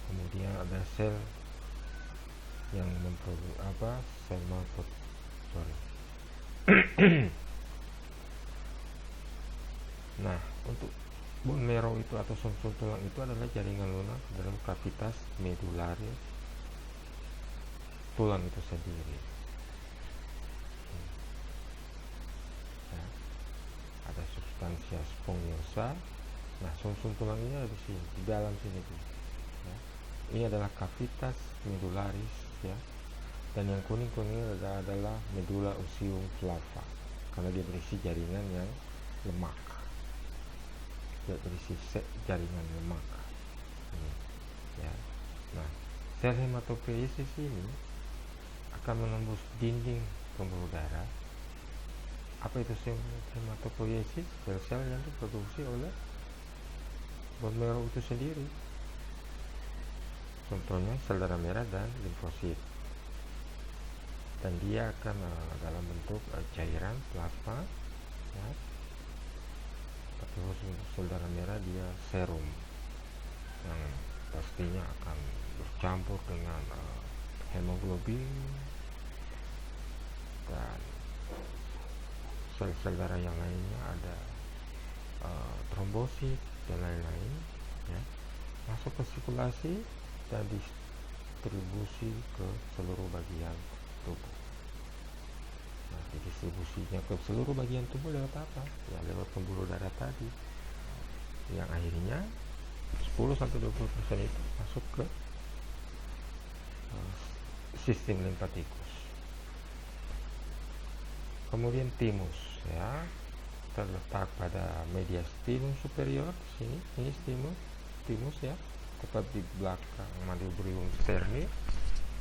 Kemudian ada sel yang memproduksi sel Nah, untuk bone marrow itu atau sumsum tulang itu adalah jaringan lunak dalam kavitas medularis tulang itu sendiri ya. Ada substansia spongiosa. Nah, sumsum tulang ini ada di sini, di dalam sini tuh ya. Ini adalah kavitas medularis ya, dan yang kuning-kuning adalah medula osseum flava karena dia berisi jaringan yang lemak, dia berisi jaringan lemak ini ya. Nah, sel hematopoiesis ini akan menembus dinding pembuluh darah. Apa itu sel hematopoiesis? Sel-sel yang diproduksi oleh bone marrow itu sendiri. Contohnya sel darah merah dan limfosit, dan dia akan dalam bentuk cairan plasma ya. Tapi khusus sel darah merah dia serum yang pastinya akan bercampur dengan hemoglobin, dan sel-sel darah yang lainnya ada trombosit dan lain-lain ya, masuk ke sirkulasi dan distribusi ke seluruh bagian tubuh. Nah, distribusinya ke seluruh bagian tubuh lewat apa? Ya, lewat pembuluh darah tadi, yang akhirnya 10-20% itu masuk ke sistem limfatikus. Kemudian timus ya, terletak pada mediastinum superior sini. Ini timus ya, tepat di belakang manubrium sterni.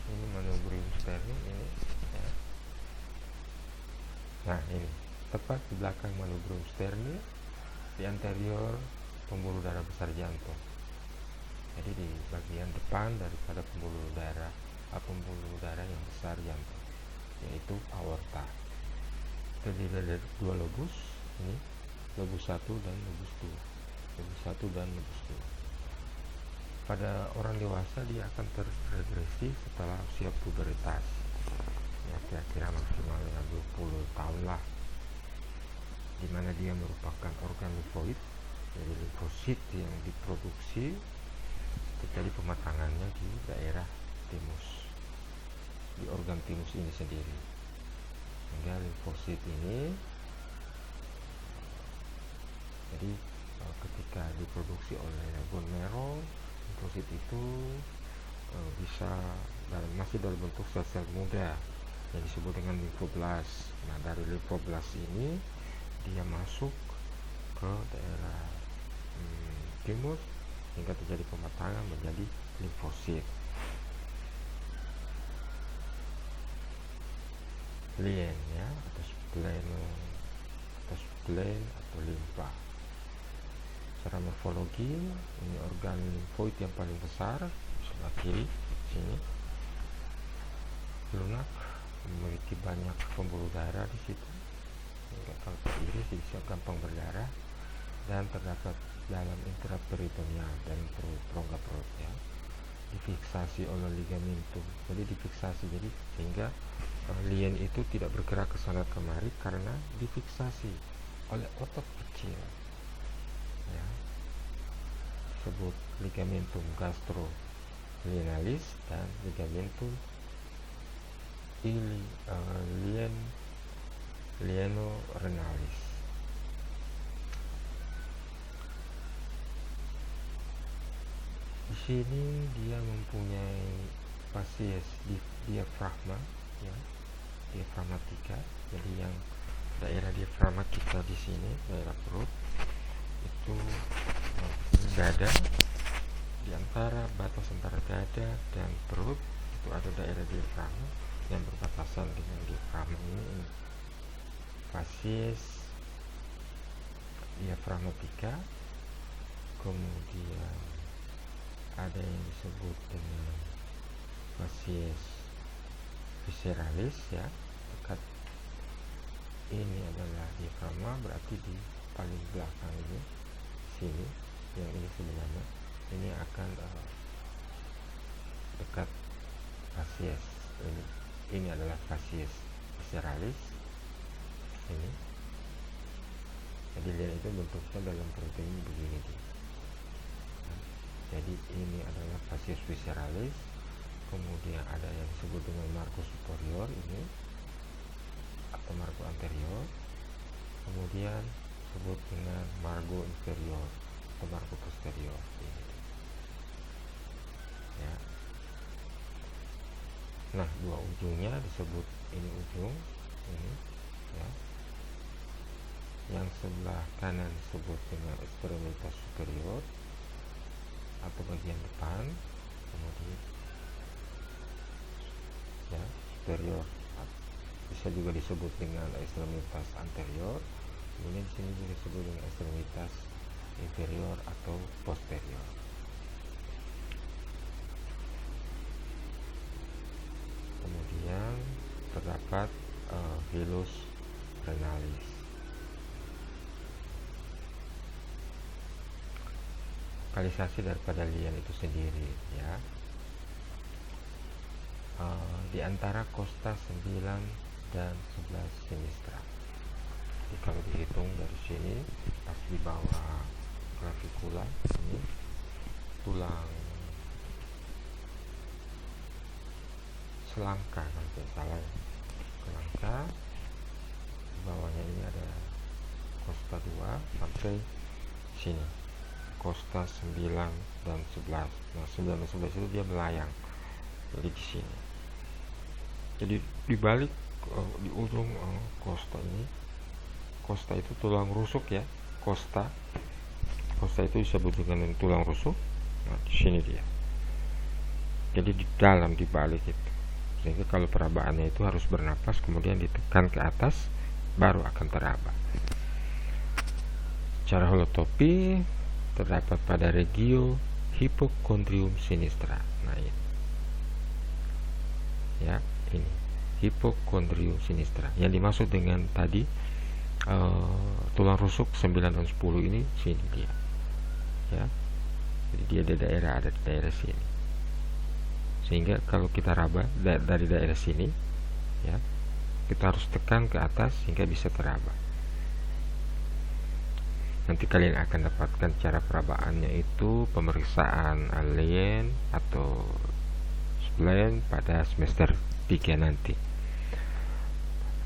Ini manubrium sterni ini ya. Nah, ini tepat di belakang manubrium sterni, di anterior pembuluh darah besar jantung. Jadi di bagian depan daripada pembuluh darah yang besar jantung, yaitu aorta. Terdiri dari dua lobus, ini lobus 1 dan lobus 2. Lobus 1 dan lobus 2. Pada orang dewasa dia akan terregresi setelah usia pubertas ya, kira-kira maksimal 20 tahun lah, dimana dia merupakan organ limfoid, jadi limfosit yang diproduksi terjadi pematangannya di daerah timus, di organ timus ini sendiri, sehingga limfosit ini jadi ketika diproduksi oleh bone marrow, limfosit itu bisa masih dalam bentuk sel-sel muda yang disebut dengan limfoblast. Nah, dari limfoblast ini dia masuk ke daerah timus hingga terjadi pematangan menjadi limfosit. Spleen ya, atau spleen atau limfa. Secara morfologi, ini organ limfoid yang paling besar, sebelah kiri sini. lunak memiliki banyak pembuluh darah di situ, sehingga kalau teriris bisa gampang berdarah, dan terdapat dalam intraperitoneal dan rongga perut ya, difiksasi oleh ligamentum. Jadi difiksasi, jadi sehingga lien itu tidak bergerak ke sana kemari karena difiksasi oleh otot kecil ya, disebut ligamentum gastrolienalis dan ligamentum lienorenalis. Di sini dia mempunyai fasies diafragma ya, diafragmatika. Jadi yang daerah diafragma kita di sini, daerah perut itu dada, di antara batas antara dada dan perut itu ada daerah diafragma yang berbatasan dengan diafragma ini, fasies diafragmatika. Kemudian ada yang disebut dengan fasies visceralis ya, dekat ini adalah diafragma, berarti di paling belakang ini sini, yang ini sebenarnya ini akan dekat fasies ini adalah fasies visceralis ini. Jadi lihat itu bentuknya dalam perut ini begini. Jadi ini adalah fasies visceralis. Kemudian ada yang disebut dengan margo superior ini atau margo anterior. Kemudian disebut dengan margo inferior atau margo posterior ini. Ya. Nah, dua ujungnya disebut ini ujung ini ya. Yang sebelah kanan disebut dengan extremitas superior atau bagian depan, kemudian ya superior bisa juga disebut dengan extremitas anterior. Kemudian di sini juga disebut dengan extremitas inferior atau posterior. Kemudian terdapat hilus renalis. Lokalisasi daripada lien itu sendiri ya, di antara kosta 9 dan 11 sinistra. Jadi kalau dihitung dari sini pas di bawah clavicular ini tulang selangka kalau tidak salah ya, selangka, di bawahnya ini ada kosta 2 sampai sini, kosta 9 dan 11. Nah 9 dan 11 itu dia melayang, jadi di sini. Jadi di balik di ujung kosta ini, kosta itu tulang rusuk ya, kosta itu disebut dengan tulang rusuk. Nah di sini dia. Jadi di dalam, di balik itu, sehingga kalau perabaannya itu harus bernapas kemudian ditekan ke atas baru akan teraba. Secara holotopi terdapat pada regio hypochondrium sinistra. Nah ini ya, ini hypochondrium sinistra yang dimaksud dengan tadi tulang rusuk 9 dan 10 ini, sini dia ya. Jadi dia ada daerah sini, sehingga kalau kita raba dari daerah sini ya, kita harus tekan ke atas sehingga bisa teraba. Nanti kalian akan dapatkan cara perabaannya itu pemeriksaan lien atau spleen pada semester 3 nanti.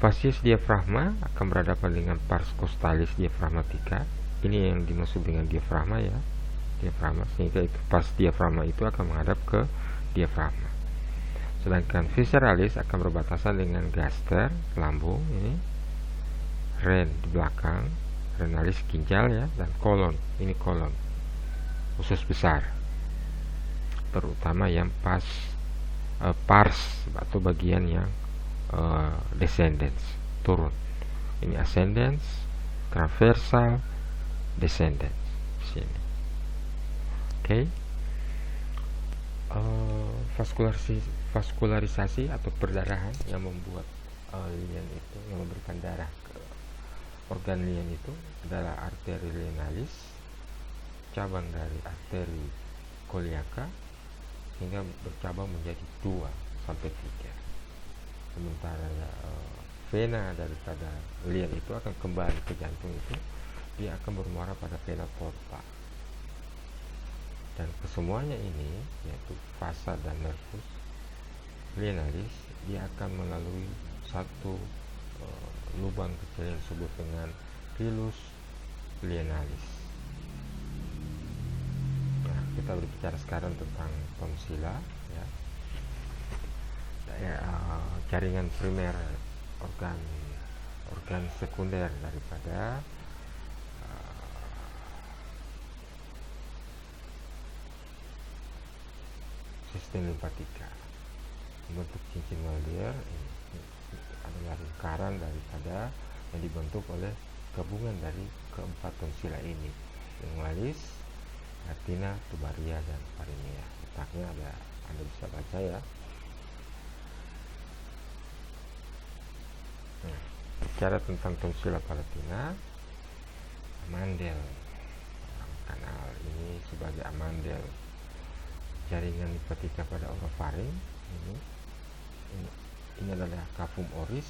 Fasies diafragma akan berhadapan dengan pars costalis diafragmatica. Ini yang dimaksud dengan diafragma ya, diafragma, sehingga itu pars diafragma itu akan menghadap ke diafragma. Sedangkan visceralis akan berbatasan dengan gaster, lambung ini, ren di belakang, renalis ginjal ya, dan kolon, ini kolon, usus besar, terutama yang pars atau bagian yang descendens, turun. Ini ascendens, transversal, descendens sini. Oke. vaskularisasi atau perdarahan yang membuat lien itu, yang memberikan darah ke organ lien itu adalah arteri lienalis, cabang dari arteri coliaca, hingga bercabang menjadi 2 sampai 3. Sementara vena daripada lien itu akan kembali ke jantung itu, dia akan bermuara pada vena porta. Dan kesemuanya ini, yaitu vasa dan nervus lienalis, dia akan melalui satu lubang kecil yang disebut dengan pilus lienalis. Nah, kita berbicara sekarang tentang tonsila, ya. Jaringan primer, organ sekunder daripada sistem limfatika membentuk cincin Walder. Ini adalah lingkaran daripada yang dibentuk oleh gabungan dari keempat tonsila ini, lingualis, latina, tubaria, dan farinea. Letaknya ada, Anda bisa baca ya. Nah, bicara tentang tonsila palatina, amandel, kanal ini sebagai amandel jaringan limfatika pada orofaring. Ini adalah cavum oris,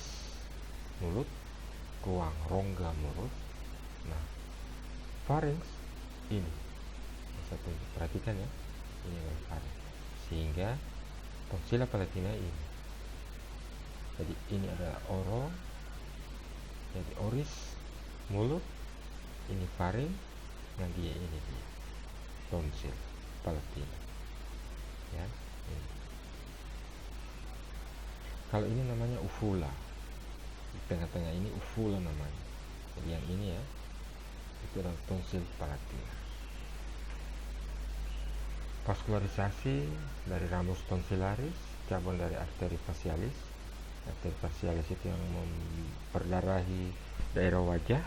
mulut, ruang rongga mulut. Nah, pharynx ini satu, perhatikan ya, ini adalah pharynx, sehingga tonsila palatina ini. Jadi ini adalah jadi oris, mulut, ini pharynx, yang dia ini dia tonsil palatina. Ya, ini. Kalau ini namanya uvula, di tengah-tengah ini uvula namanya. Jadi yang ini ya, itu adalah tonsil palatina. Vaskularisasi dari ramus tonsillaris, cabang dari arteri facialis. Arteri facialis itu yang memperdarahi daerah wajah.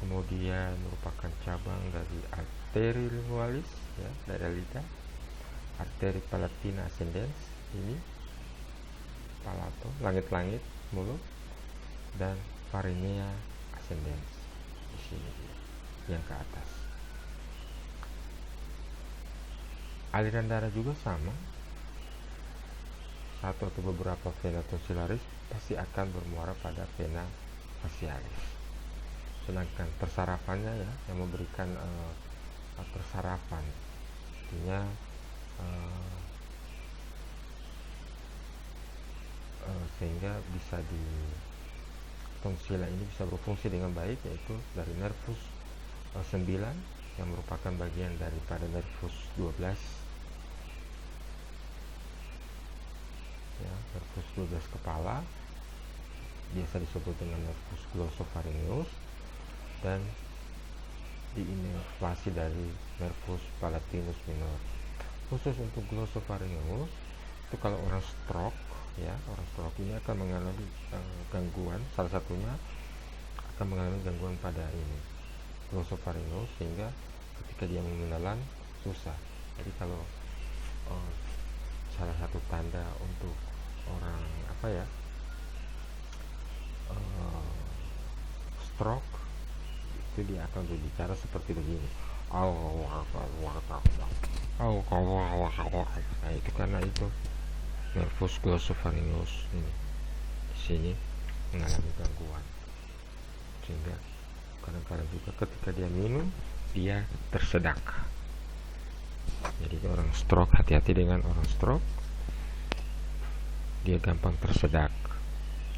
Kemudian merupakan cabang dari arteri lingualis, ya, daerah lidah. Arteri palatina ascendens, ini palato, langit-langit mulut, dan farinea ascendens di sini yang ke atas. Aliran darah juga sama, satu atau beberapa vena tonsillaris pasti akan bermuara pada vena facialis. Sedangkan persarafannya ya, yang memberikan persarafan, artinya sehingga bisa di tonsila ini bisa berfungsi dengan baik, yaitu dari nervus 9 yang merupakan bagian daripada nervus 12 ya, nervus 12 kepala, biasa disebut dengan nervus glossopharyngeus, dan diinervasi dari nervus palatinus minor. Khusus untuk glossopharyngeus itu kalau orang stroke ya, orang stroke ini akan mengalami gangguan, salah satunya akan mengalami gangguan pada ini glossopharyngeus, sehingga ketika dia menelan susah. Jadi kalau salah satu tanda untuk orang stroke itu dia akan berbicara seperti begini. Nah, itu karena itu nervus glossopharyngeus ini di sini mengalami gangguan, sehingga kadang-kadang juga ketika dia minum dia tersedak. Jadi orang stroke, hati-hati dengan orang stroke, dia gampang tersedak.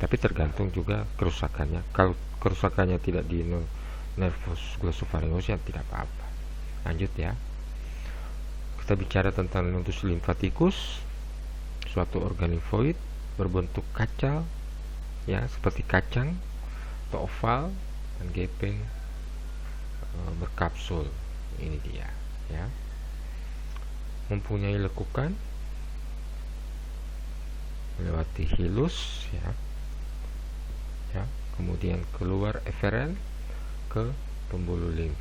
Tapi tergantung juga kerusakannya. Kalau kerusakannya tidak di nervus glossopharyngeus ya tidak apa-apa. Lanjut ya. Kita bicara tentang nodus limfaticus, suatu organ limfoid berbentuk kacal ya, seperti kacang atau oval, dan gepeng berkapsul. Ini dia ya. Mempunyai lekukan melewati hilus ya, kemudian keluar eferen ke pembuluh limf.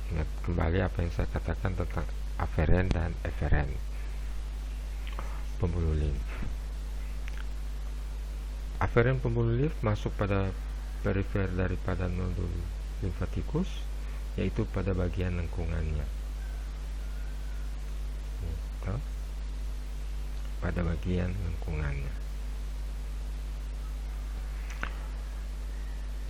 Ini Ingat kembali apa yang saya katakan tentang aferen dan eferen pembuluh limf. Aferen pembuluh limf masuk pada perifer daripada nodul limfatikus, yaitu pada bagian lengkungannya. Pada bagian lengkungannya.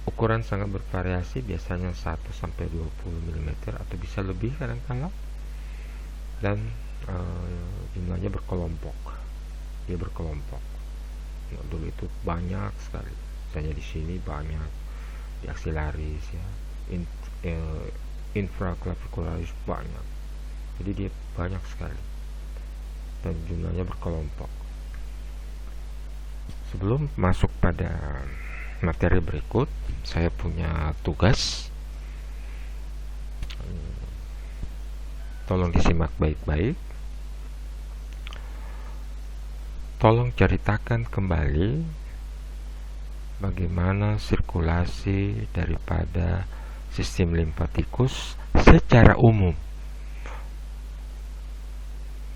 Ukuran sangat bervariasi, biasanya 1-20 mm atau bisa lebih kadang-kala, dan jumlahnya berkelompok. Dia berkelompok. Nodul itu banyak sekali. Misalnya di sini banyak, di aksilaris ya, infraklavicularis banyak. Jadi dia banyak sekali dan jumlahnya berkelompok. Sebelum masuk pada materi berikut, saya punya tugas. Tolong disimak baik-baik. Tolong ceritakan kembali bagaimana sirkulasi daripada sistem limfatikus secara umum.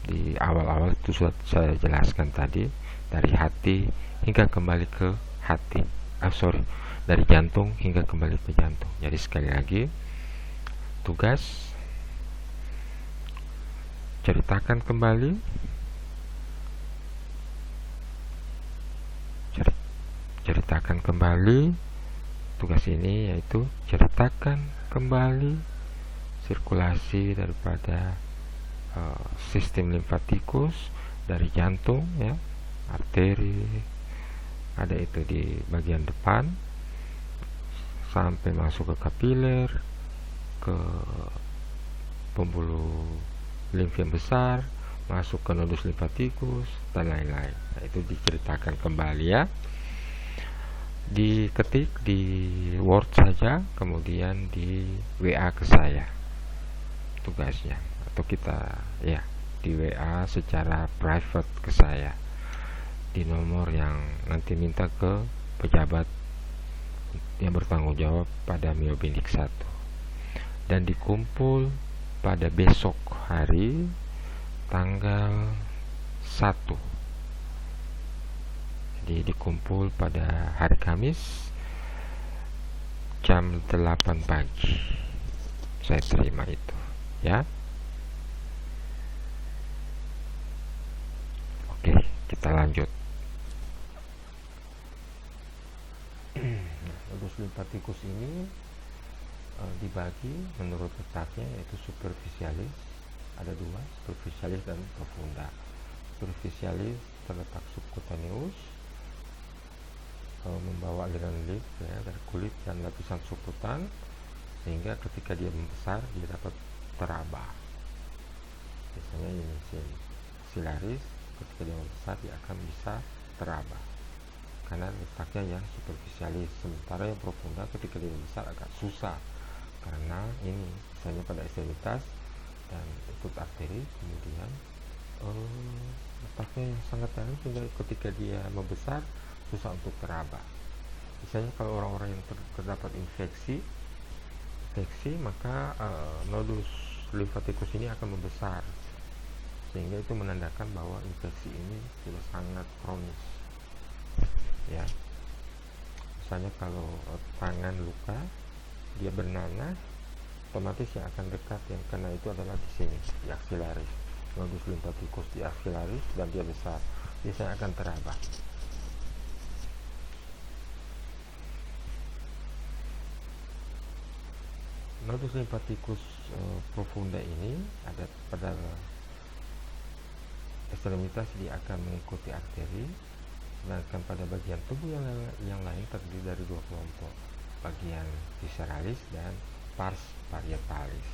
Di awal-awal itu sudah saya jelaskan tadi, dari hati hingga kembali ke hati. Dari jantung hingga kembali ke jantung. Jadi sekali lagi, tugas ceritakan kembali tugas ini, yaitu ceritakan kembali sirkulasi daripada sistem limfatikus dari jantung ya, arteri ada itu di bagian depan, sampai masuk ke kapiler, ke pembuluh limf yang besar, masuk ke nodus limfatikus dan lain-lain. Nah, itu diceritakan kembali ya. Diketik di Word saja, kemudian di WA ke saya tugasnya, atau kita ya di WA secara private ke saya di nomor yang nanti minta ke pejabat yang bertanggung jawab pada Miobindik 1, dan dikumpul pada besok hari tanggal 1. Jadi dikumpul pada hari Kamis jam 8 pagi. Saya terima itu ya. Oke, kita lanjut. Nodus limfatikus ini dibagi menurut letaknya, yaitu superficialis. Ada dua, superficialis dan profunda. Superficialis terletak subcutaneus, membawa aliran limf ya, dari kulit dan lapisan subkutan, sehingga ketika dia membesar dia dapat teraba. Biasanya ini aksilaris, ketika dia membesar dia akan bisa teraba karena letaknya yang superficialis. Sementara yang profunda ketika dia membesar agak susah, karena ini misalnya pada ekstremitas dan ikut arteri, kemudian letaknya yang sangat dalam sehingga ketika dia membesar susah untuk teraba. Misalnya kalau orang-orang yang terdapat infeksi, maka nodus limfatikus ini akan membesar, sehingga itu menandakan bahwa infeksi ini sudah sangat kronis ya. Misalnya kalau tangan luka, dia bernanah, otomatis yang akan dekat yang kena itu adalah di sini, di aksilaris. Nodus limfatikus di aksilaris dan dia besar, biasanya akan teraba. Nodus limfatikus profunda ini ada pada ekstremitas, dia akan mengikuti arteri, sedangkan pada bagian tubuh yang lain terdiri dari dua kelompok, bagian visceralis dan pars parietalis.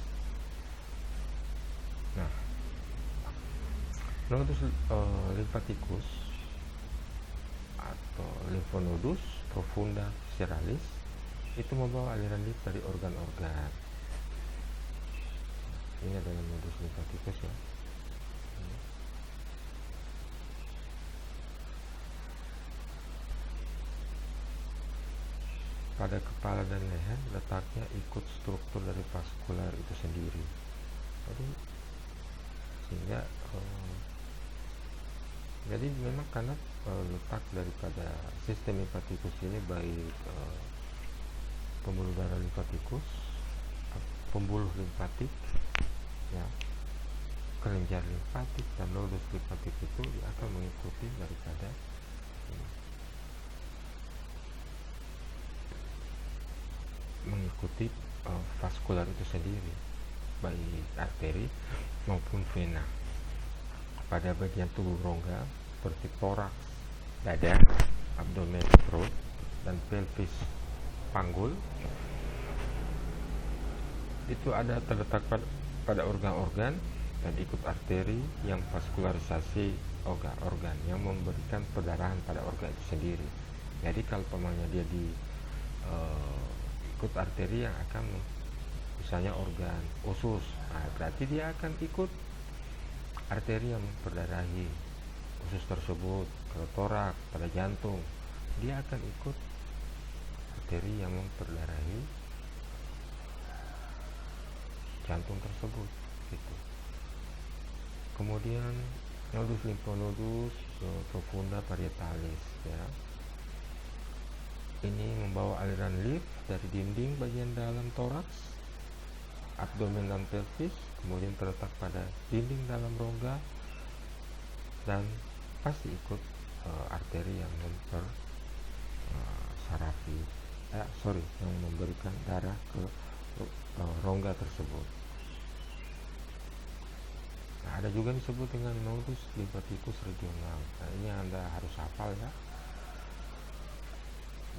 Nah, nodus limfatikus atau limfonodus profunda visceralis itu membawa aliran limf dari organ-organ. Ini adalah nodus limfatikus ya. pada kepala dan leher letaknya ikut struktur dari vaskular itu sendiri. Jadi sehingga jadi memang karena letak daripada sistem limfatikus ini baik pembuluh darah limfatikus, pembuluh limfatik, ya, kelenjar limfatik dan nodus limfatik itu dia akan mengikuti daripada ini, mengikuti vaskular itu sendiri, baik arteri maupun vena. Pada bagian tubuh rongga seperti toraks, dada, abdomen, perut, dan pelvis panggul itu ada terletak pada organ-organ dan ikut arteri yang vaskularisasi organ yang memberikan perdarahan pada organ itu sendiri. Jadi kalau pamannya dia ikut arteri yang akan misalnya organ usus, berarti dia akan ikut arteri yang memperdarahi usus tersebut. Kalau torak pada jantung, dia akan ikut arteri yang memperdarahi jantung tersebut gitu. Kemudian nodus limfonodus profunda parietalis, ya, ini membawa aliran limf dari dinding bagian dalam toraks, abdomen dan pelvis, kemudian terletak pada dinding dalam rongga dan pasti ikut arteri yang yang memberikan darah ke rongga tersebut. Nah, ada juga disebut dengan nodus limfatikus regional. Nah, ini Anda harus hafal, ya.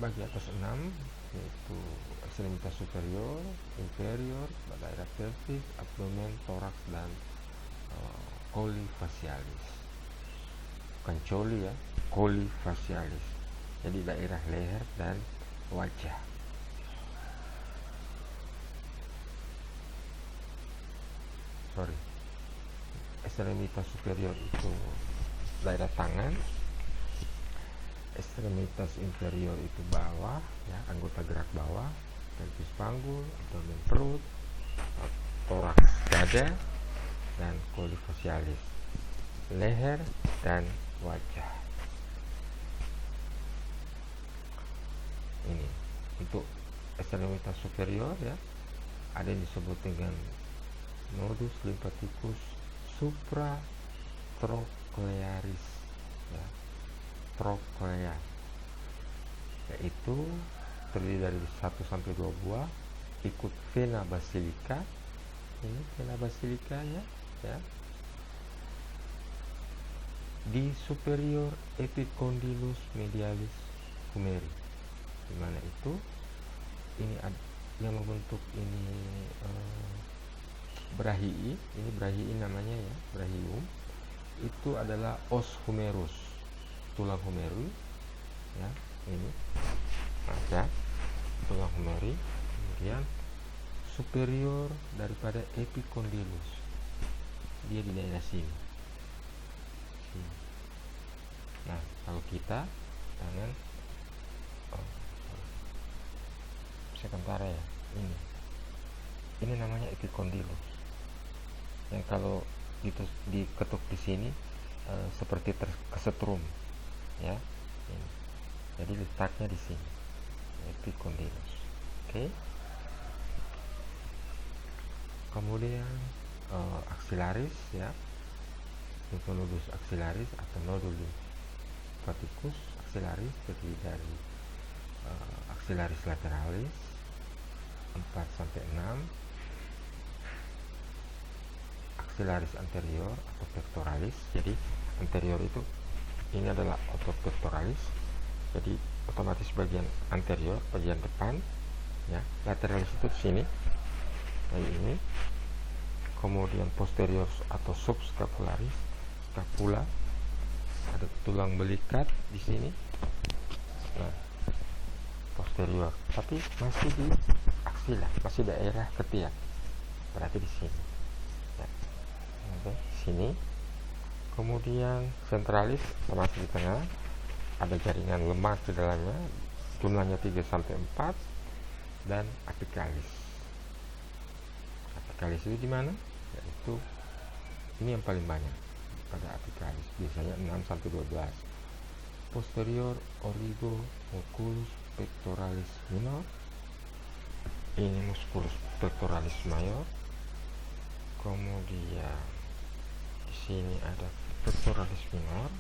Bagi atas 6 yaitu ekstremitas superior, inferior, daerah pelvis, abdomen, toraks, dan coli facialis. Bukan coli, ya, coli facialis. Jadi daerah leher dan wajah. Ekstremitas superior itu daerah tangan, ekstremitas inferior itu bawah, ya, anggota gerak bawah, pelvis panggul, abdomen perut, toraks dada, dan coli facialis, leher dan wajah. Ini untuk ekstremitas superior, ya, ada yang disebut dengan nodus limfatikus supratrochlearis, ya, troklea, yaitu terdiri dari 1-2 buah, ikut vena basilica. Ini vena basilicanya, ya, di superior epicondylus medialis humeri, di mana itu ini yang membentuk ini brachii, ini brachii namanya, ya, brachium, itu adalah os humerus, tulang humeri, ya, ini ada tulang humeri, kemudian superior daripada epicondylus, dia di daerah sini. Nah, kalau kita tangan sementara, ya, ini namanya epicondylus, yang kalau diketuk di sini seperti kesetrum, ya, ini. Jadi letaknya di sini epicondylus. Oke. Kemudian axillaris, ya, nodus axillaris atau nodus limfatikus axillaris terdiri dari axillaris lateralis 4-6, axillaris anterior atau pectoralis. Jadi anterior itu ini adalah otot pectoralis, jadi otomatis bagian anterior, bagian depan, ya. Lateralis itu di sini, kayak ini. Kemudian posterior atau subscapularis, scapula, ada tulang belikat di sini. Nah, posterior, tapi masih di aksila, masih daerah ketiak, berarti di sini, ya. Oke, sini. Kemudian sentralis masih di tengah, ada jaringan lemak di dalamnya, jumlahnya 3 sampai 4, dan apikalis. Apikalis itu di mana? Yaitu ini yang paling banyak pada apikalis, biasanya 6 sampai 12. Posterior origo musculus pectoralis minor, ini musculus pectoralis mayor. Kemudian di sini ada pectoralis minor,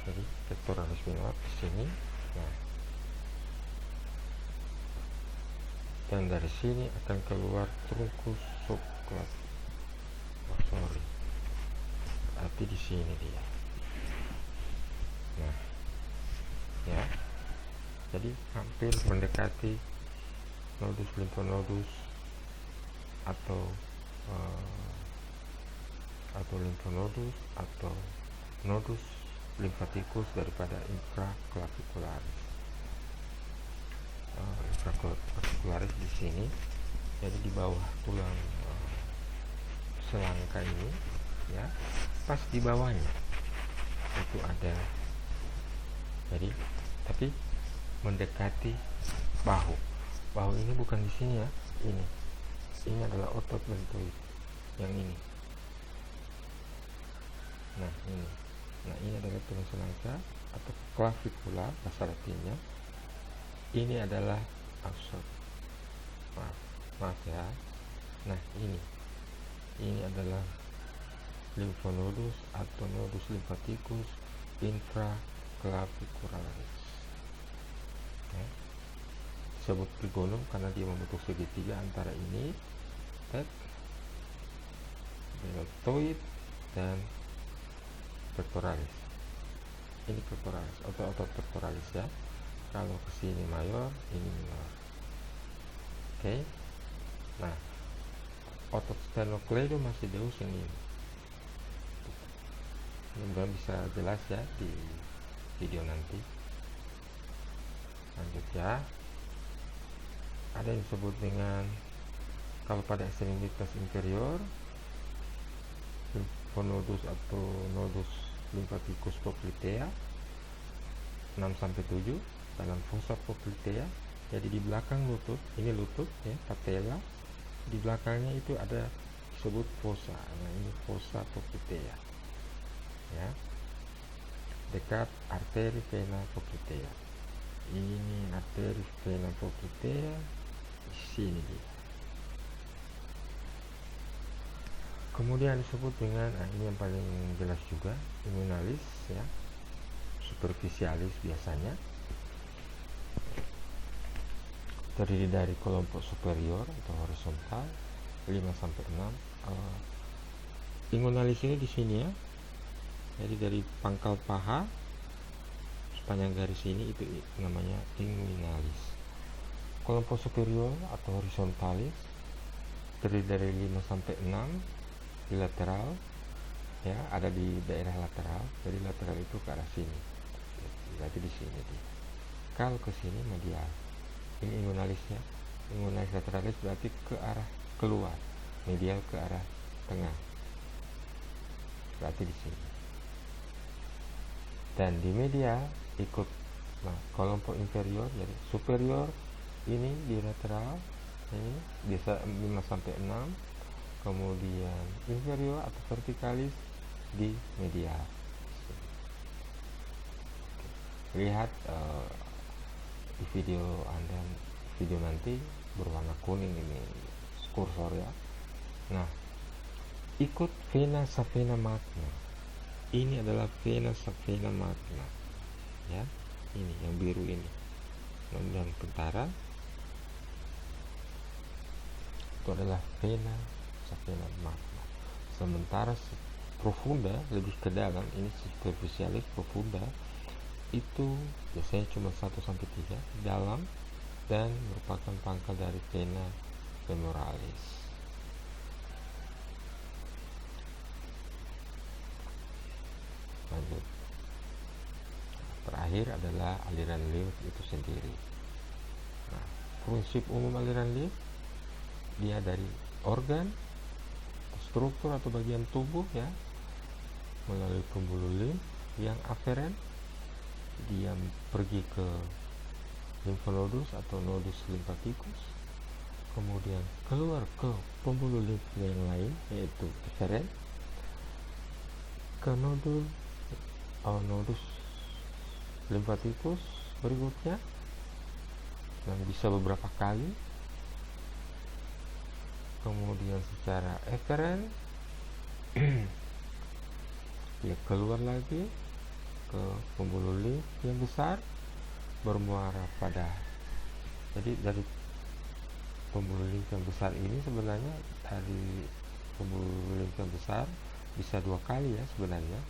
jadi pectoralis minor di sini. Nah, dan dari sini akan keluar truncus subclavius. Berarti di sini dia. Nah, ya, jadi hampir mendekati nodus lymphnodus atau lymphnodus atau nodus limfaticus daripada infraclavicularis. Infraclavicularis di sini, jadi di bawah tulang selangka ini, ya, pas di bawahnya itu ada, jadi tapi mendekati bahu. Bahu ini bukan di sini ya, ini adalah otot lentoid yang ini. Nah ini adalah tulang selangka atau clavicula bahasa latinnya. Ini adalah maaf ya. Nah ini adalah lymphnodus atau nodus lymphaticus infraclavicularis. Ya. Disebut trigonum karena dia membentuk segitiga antara ini, deltoid dan pectoralis. Ini pectoralis, otot pectoralis ya. Kalau kesini mayor, ini minor. Oke. Nah, otot sternocleidomastoideus yang ini. Mudah-mudahan bisa jelas ya di video nanti. Lanjut ya. Ada yang disebut dengan, kalau pada ekstremitas inferior, lymphnodus atau nodus lymphaticus poplitea 6 sampai 7 dalam fossa poplitea. Jadi di belakang lutut, ini lutut ya, patella. Di belakangnya itu ada disebut fossa. Nah, ini fossa poplitea. Ya. Dekat arteri vena poplitea. Ini arteri vena poplitea. Di sini dia. Kemudian disebut dengan, ini yang paling jelas juga, immunalis ya, superficialis biasanya. Terdiri dari kelompok superior atau horizontal 5 sampai 6. Immunalis ini di sini ya. Jadi dari pangkal paha sepanjang garis ini itu namanya inguinalis. Kelompok superior atau horizontalis terdiri dari 5 sampai 6 di lateral ya, ada di daerah lateral. Jadi lateral itu ke arah sini. Berarti di sini dia. Kalau ke sini medial. Ini inguinalisnya. Inguinalis lateralis berarti ke arah keluar. Medial ke arah tengah. Berarti di sini. Dan di medial ikut kelompok inferior, jadi superior ini di lateral, ini biasa 5 sampai 6. Kemudian inferior atau vertikalis di medial. Lihat di video nanti berwarna kuning ini kursor ya. Nah, ikut vena savena magna. Ini adalah vena savena magna ya, ini yang biru ini, dan pentara itu adalah vena savena magna. Sementara profunda lebih ke dalam, ini superficialis, profunda itu biasanya cuma 1 sampai 3 dalam dan merupakan pangkal dari vena femoralis. Lanjut. Terakhir adalah aliran limf itu sendiri. Nah, prinsip umum aliran limf, dia dari organ, struktur atau bagian tubuh ya, melalui pembuluh limf yang aferen, dia pergi ke limfonodus atau nodus limfatikus, kemudian keluar ke pembuluh limf yang lain yaitu eferen, ke nodus limfatikus berikutnya yang bisa beberapa kali, kemudian secara eferen dia keluar lagi ke pembuluh limf yang besar bermuara pada, jadi dari pembuluh limf yang besar ini sebenarnya dari pembuluh limf yang besar bisa 2 kali ya sebenarnya,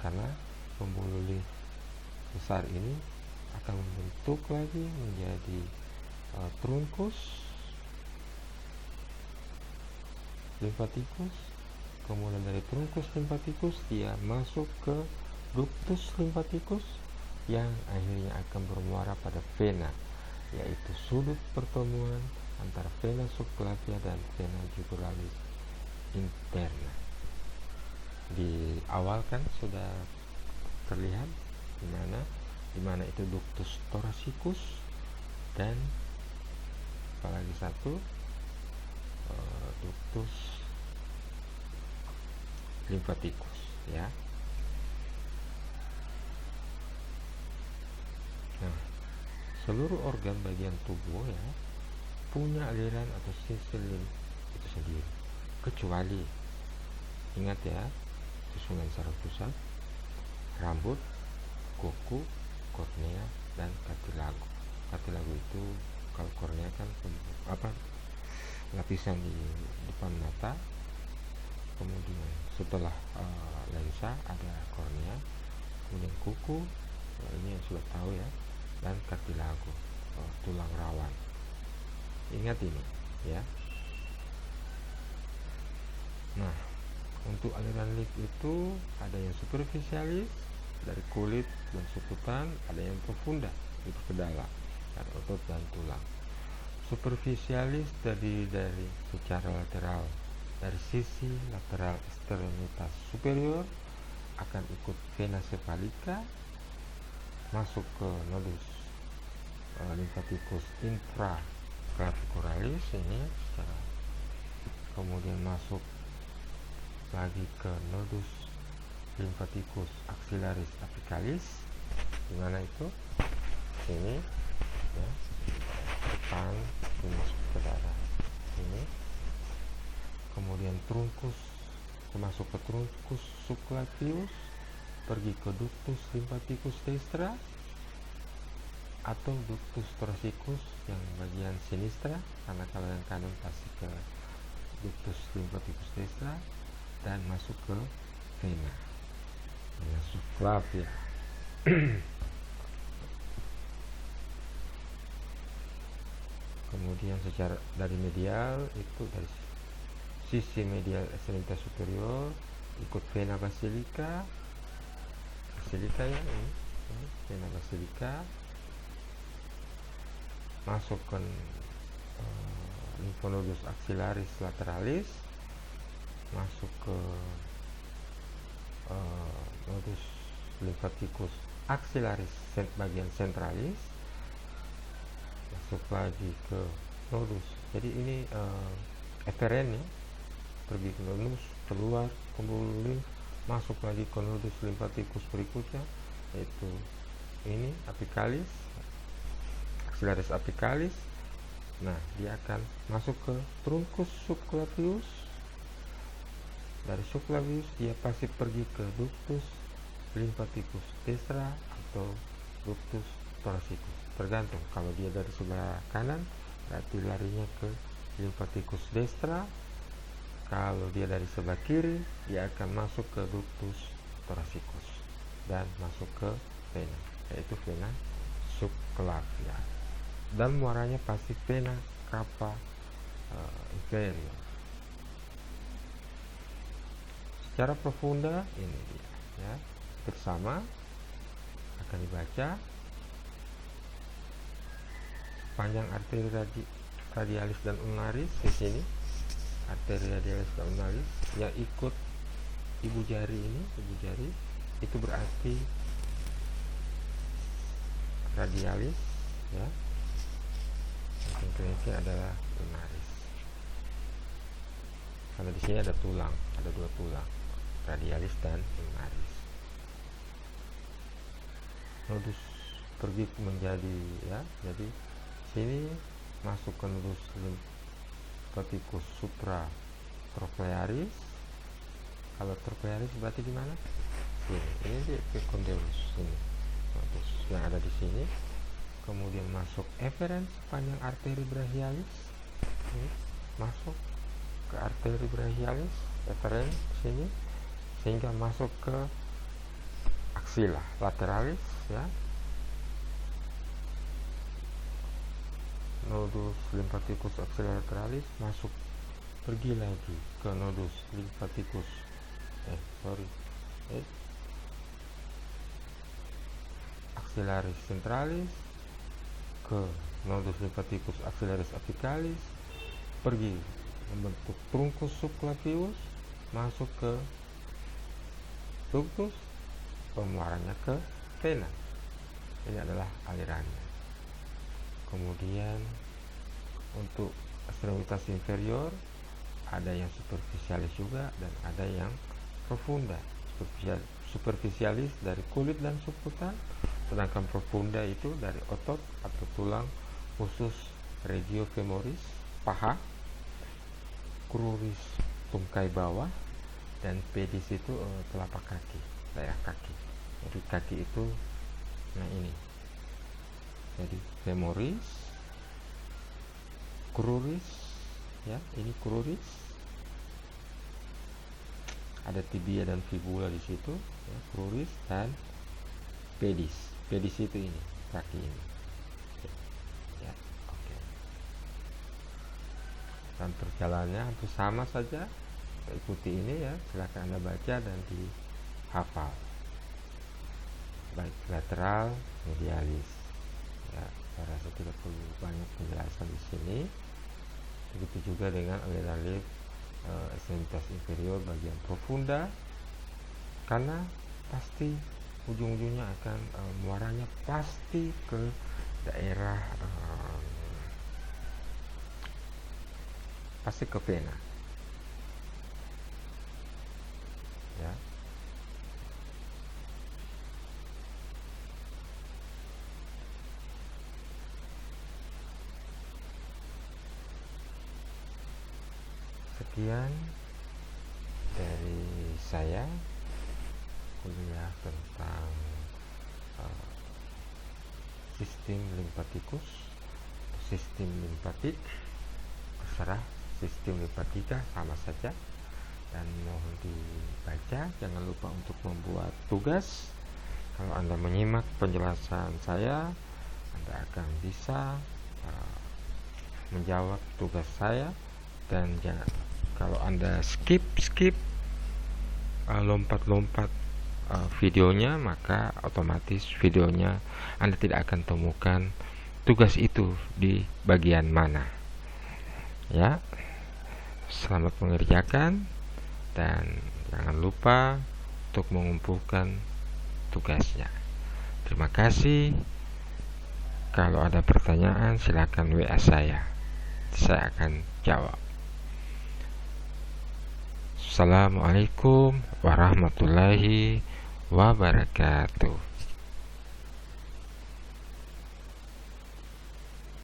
karena pembuluh limf besar ini akan membentuk lagi menjadi trunkus limfatikus, kemudian dari trunkus limfatikus dia masuk ke ductus limfatikus yang akhirnya akan bermuara pada vena, yaitu sudut pertemuan antara vena subclavia dan vena jugularis interna. Di awal kan sudah terlihat di mana itu ductus thoracicus dan apalagi satu ductus limfatikus ya. Nah, seluruh organ bagian tubuh ya punya aliran atau silsil limf itu sendiri, kecuali ingat ya, susunan saraf pusat, rambut, kuku, kornea, dan kartilago. Kartilago itu kalau kornea kan lapisan di depan mata, kemudian setelah lensa ada kornea, kemudian kuku, ini yang sudah tahu ya, dan kartilago, tulang rawan. Ingat ini ya. Nah, untuk aliran limf itu ada yang superficialis dari kulit dan sukutan, ada yang profunda itu ke dalam dari otot dan tulang. Superficialis dari secara lateral dari sisi lateral ekstremitas superior akan ikut vena cephalica masuk ke nodus limfatikus infraclavicularis ini secara, kemudian masuk lagi ke nodus limfatikus axillaris apicalis, di mana itu ini ya, depan ini ke darah ini, kemudian trunkus masuk ke trunkus subclavius, pergi ke ductus limfatikus destra atau ductus thoracicus yang bagian sinistra, karena kalau yang kanan pasti ke ductus limfatikus destra, dan masuk ke vena subclavia. Kemudian secara dari medial itu dari sisi medial ekstremitas superior ikut vena basilica ya, ini vena basilica masuk ke lymphnodus axillaris lateralis, masuk ke nodus limfatikus axillaris bagian sentralis, masuk lagi ke nodus. Jadi ini eferen ya, pergi ke nodus, keluar pembuluh limf, masuk lagi ke nodus limfatikus berikutnya yaitu ini apicalis, axillaris apicalis. Nah, dia akan masuk ke trunkus subclavius. Dari subclavius dia pasti pergi ke ductus limfatikus destra atau ductus thoracicus, tergantung. Kalau dia dari sebelah kanan berarti larinya ke limfatikus destra, kalau dia dari sebelah kiri dia akan masuk ke ductus thoracicus dan masuk ke vena, yaitu vena subclavia, dan muaranya pasti vena cava inferior. Secara profunda ini dia ya, bersama akan dibaca panjang arteri radialis dan ulnaris di sini, arteri radialis dan ulnaris yang ikut ibu jari ini, ibu jari itu berarti radialis ya. Yang kliniknya adalah lunaris. Karena di sini ada tulang, ada 2 tulang, radialis dan lunaris. Nodus pergi menjadi, ya, jadi sini masuk ke nodus lymphaticus supratrochlearis. Kalau trochlearis berarti di mana? Sini. Ini di epicondylus sini. Nodus yang ada di sini. Kemudian masuk efferens panjang arteri brachialis. Ini masuk ke arteri brachialis, efferens sini, sehingga masuk ke axilla lateralis, ya. Nodus lymphaticus axilla lateralis masuk, pergi lagi ke nodus lymphaticus axillaris centralis, ke nodus lymphaticus axillaris apicalis, pergi membentuk truncus subclavius, masuk ke ductus, pengeluarannya ke vena. Ini adalah alirannya. Kemudian untuk ekstremitas inferior ada yang superficialis juga dan ada yang profunda. Superficialis dari kulit dan subkutan, sedangkan profunda itu dari otot atau tulang khusus regio femoris, paha, cruris tungkai bawah, dan pedis itu telapak kaki, daerah kaki. Jadi kaki itu, nah ini, jadi femoris, cruris, ya, ini cruris, ada tibia dan fibula di situ, ya, cruris, dan pedis. Pedis itu ini, kaki ini, ya, oke. Dan perjalanannya hampir sama saja. Ikuti ini, ya, silakan Anda baca dan dihafal. Baik lateral, medialis, ya, saya rasa tidak perlu banyak penjelasan di sini. Begitu juga dengan aliran lymph ekstremitas inferior bagian profunda, karena pasti ujung-ujungnya akan muaranya pasti ke daerah pasti ke vena, ya. Sekian dari saya kuliah tentang sistem limfatikus, sistem limfatik, terserah, sistem limfatika sama saja, dan mohon dibaca. Jangan lupa untuk membuat tugas. Kalau Anda menyimak penjelasan saya, Anda akan bisa menjawab tugas saya. Dan jangan, kalau Anda skip lompat-lompat videonya, maka otomatis videonya Anda tidak akan temukan tugas itu di bagian mana, ya. Selamat mengerjakan dan jangan lupa untuk mengumpulkan tugasnya. Terima kasih. Kalau ada pertanyaan silakan WA saya akan jawab. Assalamualaikum warahmatullahi wabarakatuh.